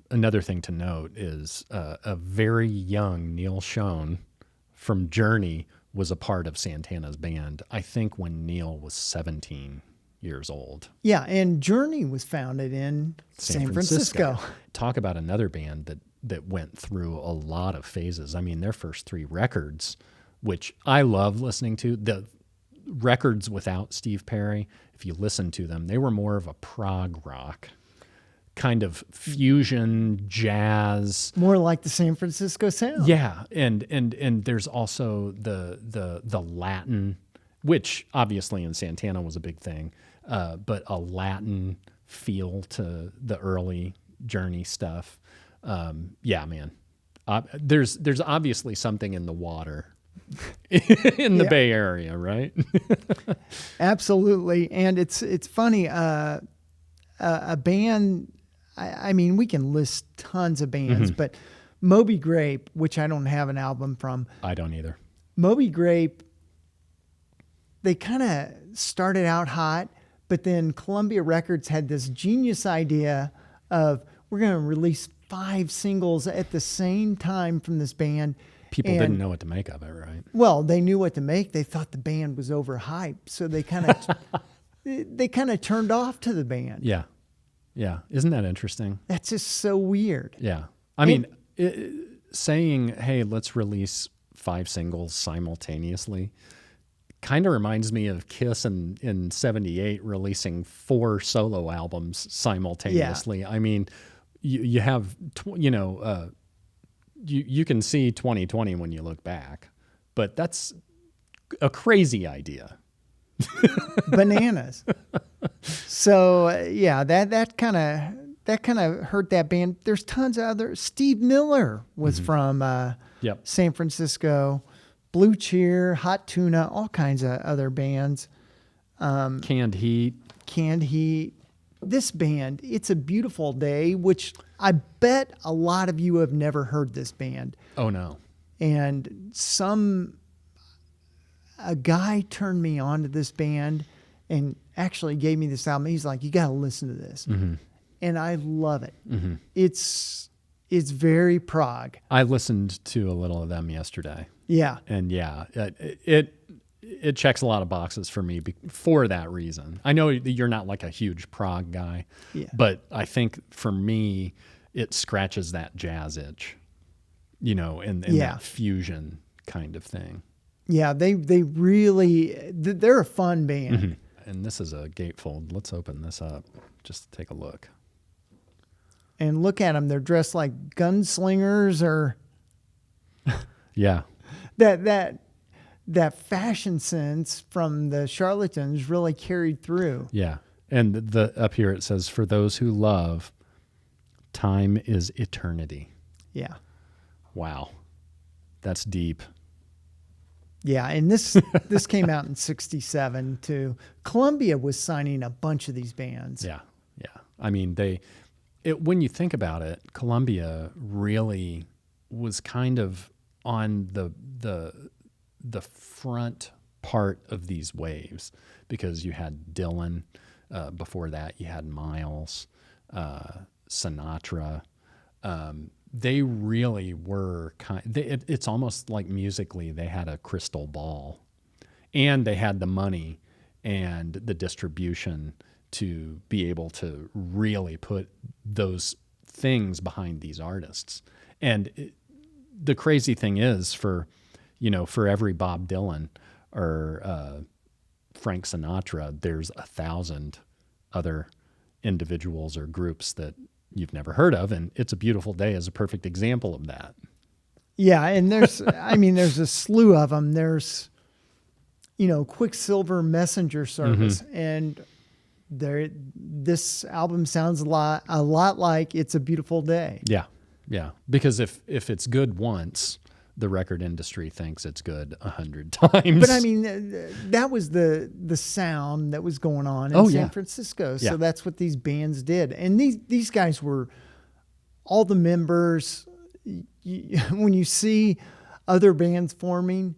another thing to note is a very young Neil Schon from Journey was a part of Santana's band, I think, when Neil was 17 years old. Yeah, and Journey was founded in San Francisco. Talk about another band that went through a lot of phases. I mean, their first 3 records, which I love listening to, the records without Steve Perry, if you listen to them, they were more of a prog rock kind of fusion jazz, more like the San Francisco sound. Yeah, and there's also the Latin, which obviously in Santana was a big thing, but a Latin feel to the early Journey stuff. Yeah, man. There's obviously something in the water in the Bay Area, right? Absolutely. And it's funny, a band, I mean, we can list tons of bands, but Moby Grape, which I don't have an album from. I don't either. Moby Grape, they kind of started out hot, but then Columbia Records had this genius idea of, we're going to release 5 singles at the same time from this band. People didn't know what to make of it, right? Well, they knew what to make. They thought the band was overhyped, so they kind of turned off to the band. Yeah. Yeah. Isn't that interesting? That's just so weird. Yeah. I mean, saying, hey, let's release 5 singles simultaneously kind of reminds me of Kiss in 78 releasing 4 solo albums simultaneously. Yeah. I mean, you have, you can see 2020 when you look back, but that's a crazy idea. Bananas. So that kind of hurt that band. There's tons of other. Steve Miller was from San Francisco, Blue Cheer, Hot Tuna, all kinds of other bands. Canned Heat. This band, It's a Beautiful Day, which I bet a lot of you have never heard this band. Oh no. And a guy turned me on to this band and actually gave me this album. He's like, you got to listen to this. And I love it. It's very prog. I listened to a little of them yesterday. Yeah. And yeah, it checks a lot of boxes for me for that reason. I know you're not like a huge prog guy, but I think for me, it scratches that jazz itch, and that fusion kind of thing. Yeah, they really, they're a fun band. And this is a gatefold. Let's open this up just to take a look. And look at them. They're dressed like gunslingers or... Yeah. That fashion sense from the Charlatans really carried through. Yeah. And up here it says, for those who love, time is eternity. Yeah. Wow. That's deep. Yeah, and this came out in 67 too. Columbia was signing a bunch of these bands. Yeah. Yeah. I mean, when you think about it, Columbia really was kind of on the front part of these waves, because you had Dylan, before that you had Miles, Sinatra. They really were it's almost like musically they had a crystal ball, and they had the money and the distribution to be able to really put those things behind these artists. And the crazy thing is, for every Bob Dylan or Frank Sinatra, there's 1,000 other individuals or groups that you've never heard of, and It's a Beautiful Day is a perfect example of that. Yeah, and there's there's a slew of them. There's Quicksilver Messenger Service, and this album sounds a lot like It's a Beautiful Day. Yeah. Yeah, because if it's good once, the record industry thinks it's good 100 times. But I mean, that was the sound that was going on in San Francisco. So that's what these bands did. And these guys were, all the members, when you see other bands forming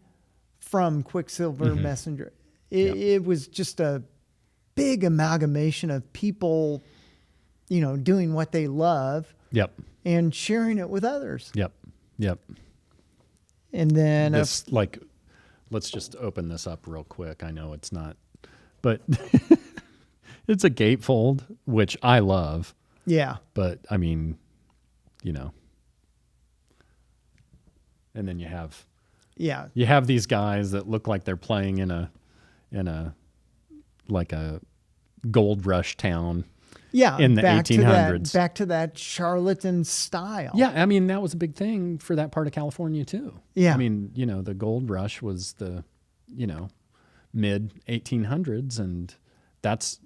from Quicksilver Messenger, it was just a big amalgamation of people, doing what they love. Yep. And sharing it with others. Yep. And then let's just open this up real quick. I know it's not, but it's a gatefold, which I love. Yeah. But I mean, and then you have these guys that look like they're playing in a gold rush town. Yeah, in the 1800s. Back to that charlatan style. Yeah, I mean, that was a big thing for that part of California, too. Yeah. I mean, the gold rush was the, mid-1800s, and that's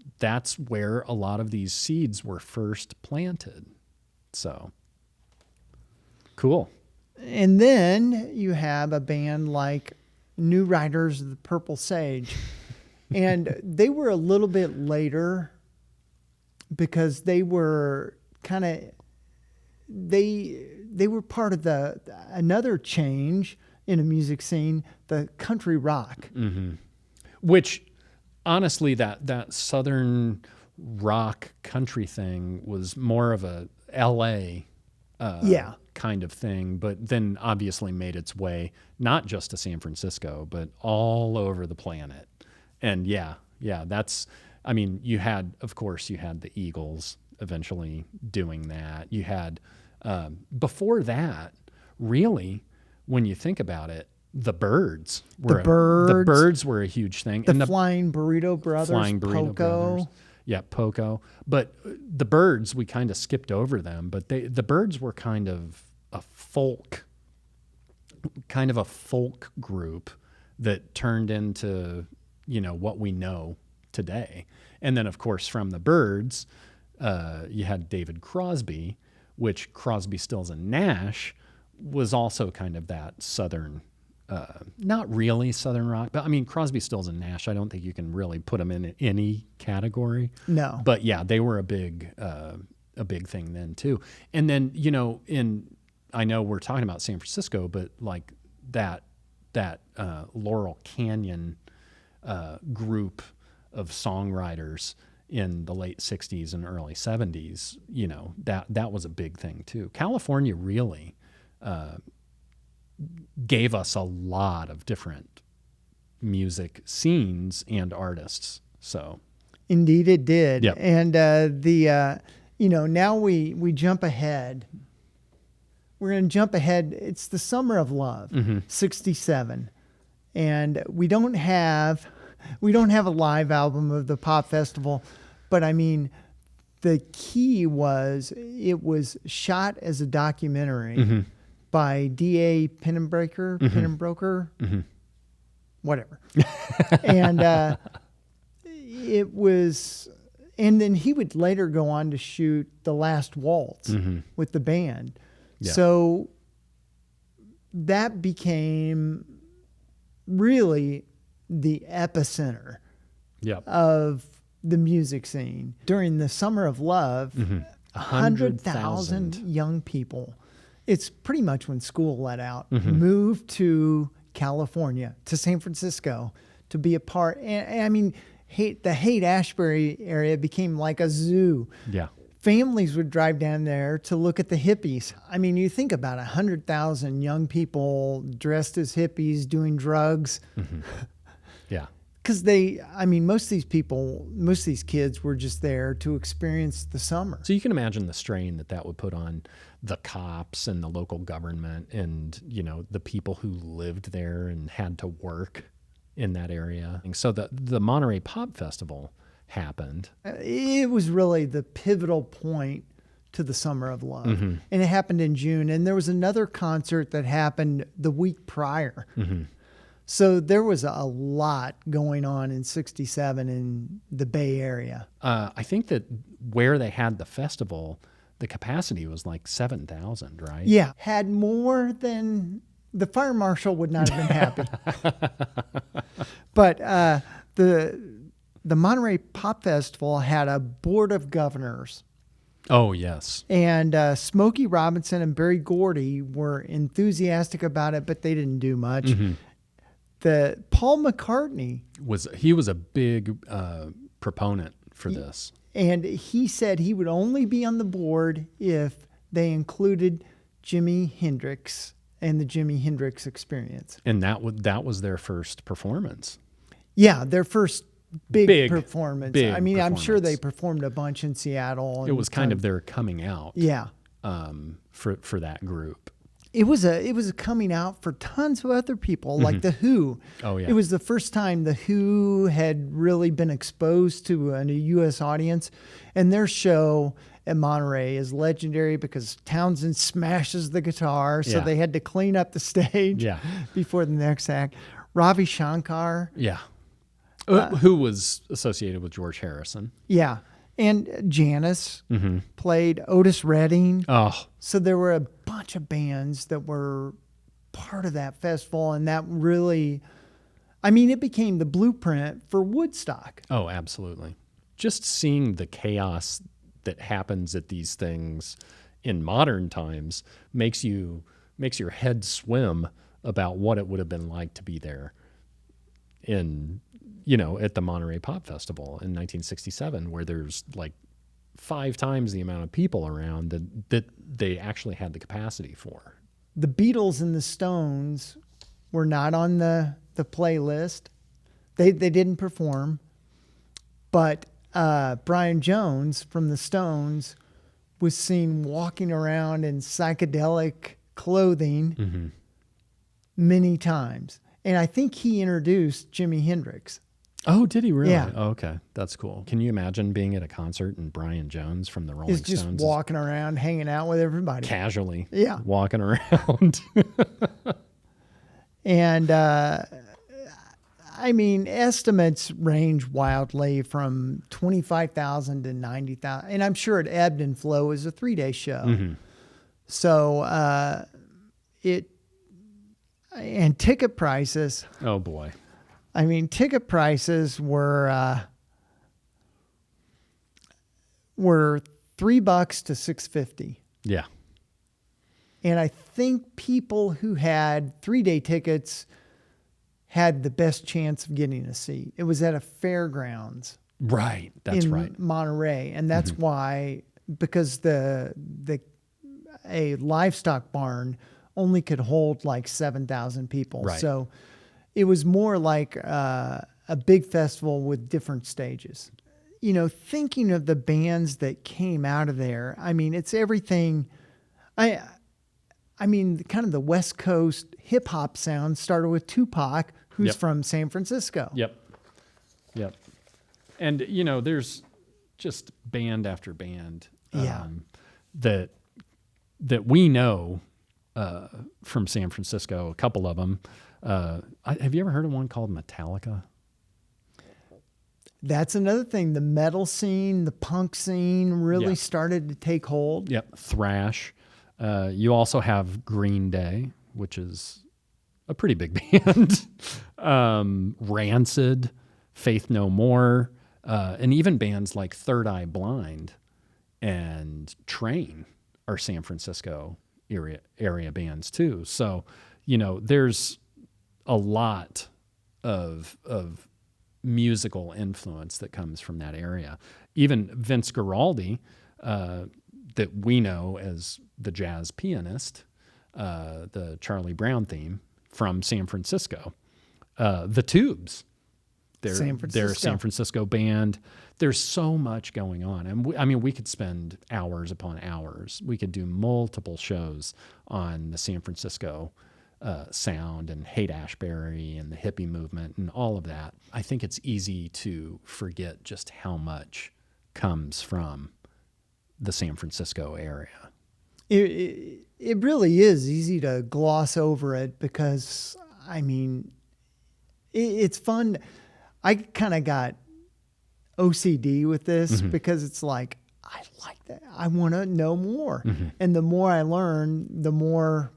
where a lot of these seeds were first planted. So cool. And then you have a band like New Riders of the Purple Sage. And they were a little bit later because they were kind of, they were part of another change in a music scene, the country rock. Mm-hmm. Which, honestly, that Southern rock country thing was more of a L.A. Kind of thing, but then obviously made its way not just to San Francisco, but all over the planet. And that's, I mean, you had the Eagles eventually doing that. You had, before that, really, when you think about it, the Byrds were a huge thing. The Flying Burrito Brothers, Poco. Yeah, Poco. But the Byrds, we kind of skipped over them, but the Byrds were kind of a folk group that turned into, what we know today. And then, of course, from the Byrds, you had David Crosby, which Crosby, Stills, and Nash was also kind of that Southern, not really Southern rock, but I mean, Crosby, Stills, and Nash, I don't think you can really put them in any category. No. But yeah, they were a big thing then too. And then, I know we're talking about San Francisco, but like that Laurel Canyon group of songwriters in the late 60s and early 70s, that was a big thing too. California really gave us a lot of different music scenes and artists. So Indeed it did. Yep. And now we jump ahead. We're going to jump ahead. It's the Summer of Love, 67. And we don't have a live album of the pop festival, but I mean, the key was it was shot as a documentary by D.A. Pennenbroker, whatever. And it was, and then he would later go on to shoot The Last Waltz with the band. Yeah. So that became really the epicenter of the music scene. During the Summer of Love, 100,000 young people, it's pretty much when school let out, moved to California, to San Francisco, to be a part. And I mean, the Haight-Ashbury area became like a zoo. Yeah. Families would drive down there to look at the hippies. I mean, you think about 100,000 young people dressed as hippies doing drugs. Yeah. Because most of these kids were just there to experience the summer. So you can imagine the strain that would put on the cops and the local government and, the people who lived there and had to work in that area. And so the Monterey Pop Festival happened. It was really the pivotal point to the Summer of Love. And it happened in June. And there was another concert that happened the week prior. So there was a lot going on in 67 in the Bay Area. I think that where they had the festival, the capacity was like 7,000, right? Yeah. Had more than the fire marshal would not have been happy. But the Monterey Pop Festival had a board of governors. Oh, yes. And Smokey Robinson and Berry Gordy were enthusiastic about it, but they didn't do much. Paul McCartney was a big proponent for this. And he said he would only be on the board if they included Jimi Hendrix and the Jimi Hendrix Experience. And that was their first performance. Yeah, their first big performance. Big I mean, performance. I'm sure they performed a bunch in Seattle. It was kind of their coming out. Yeah. For that group. It was a coming out for tons of other people, like The Who. Oh, yeah. It was the first time The Who had really been exposed to a U.S. audience. And their show at Monterey is legendary because Townsend smashes the guitar, so they had to clean up the stage before the next act. Ravi Shankar. Yeah. Who was associated with George Harrison. Yeah. And Janice played, Otis Redding. Oh, So there were a bunch of bands that were part of that festival, and that really, I mean, it became the blueprint for Woodstock. oh, absolutely. Just seeing the chaos that happens at these things in modern times makes your head swim about what it would have been like to be there at the Monterey Pop Festival in 1967, where there's like 5 times the amount of people around that they actually had the capacity for. The Beatles and the Stones were not on the playlist. They didn't perform, but Brian Jones from the Stones was seen walking around in psychedelic clothing many times. And I think he introduced Jimi Hendrix. Oh, did he really? Yeah. Oh, okay, that's cool. Can you imagine being at a concert and Brian Jones from the Rolling He's just Stones walking around, hanging out with everybody. casually walking around? And I mean, estimates range wildly from 25,000 to 90,000. And I'm sure it ebbed and flowed as a 3-day show. So and ticket prices. Oh boy. I mean, ticket prices were $3 to $6.50. Yeah. And I think people who had 3-day tickets had the best chance of getting a seat. It was at a fairgrounds. Right. That's in right. Monterey. And that's why, because a livestock barn only could hold like 7,000 people. Right. So it was more like a big festival with different stages. Thinking of the bands that came out of there, I mean, it's everything. I mean, kind of the West Coast hip hop sound started with Tupac, who's from San Francisco. Yep. And there's just band after band that we know from San Francisco. A couple of them. Have you ever heard of one called Metallica? That's another thing. The metal scene, the punk scene really started to take hold. Yep. Thrash. You also have Green Day, which is a pretty big band. Rancid, Faith No More, and even bands like Third Eye Blind and Train are San Francisco area bands too. So, there's a lot of musical influence that comes from that area. Even Vince Guaraldi, that we know as the jazz pianist, the Charlie Brown theme from San Francisco. The Tubes, they're a San Francisco band. There's so much going on. And we could spend hours upon hours. We could do multiple shows on the San Francisco sound and Haight-Ashbury and the hippie movement and all of that. I think it's easy to forget just how much comes from the San Francisco area. It really is easy to gloss over it because, I mean, it's fun. I kind of got OCD with this because it's like, I like that. I want to know more. And the more I learn, the more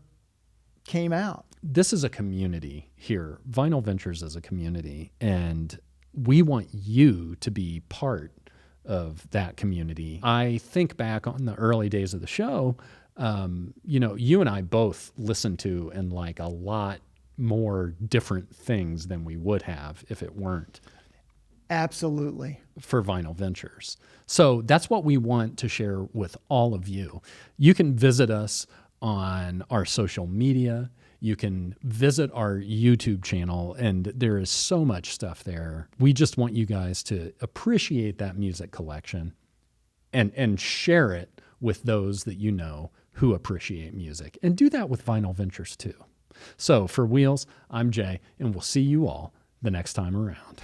came out. This is a community here. Vinyl Ventures is a community, and we want you to be part of that community. I think back on the early days of the show, you and I both listened to and like a lot more different things than we would have if it weren't Absolutely. for Vinyl Ventures. So that's what we want to share with all of you. You can visit us on our social media. You can visit our YouTube channel, and there is so much stuff there. We just want you guys to appreciate that music collection and share it with those that you know who appreciate music. And do that with Vinyl Ventures too. So for Wheels, I'm Jay, and we'll see you all the next time around.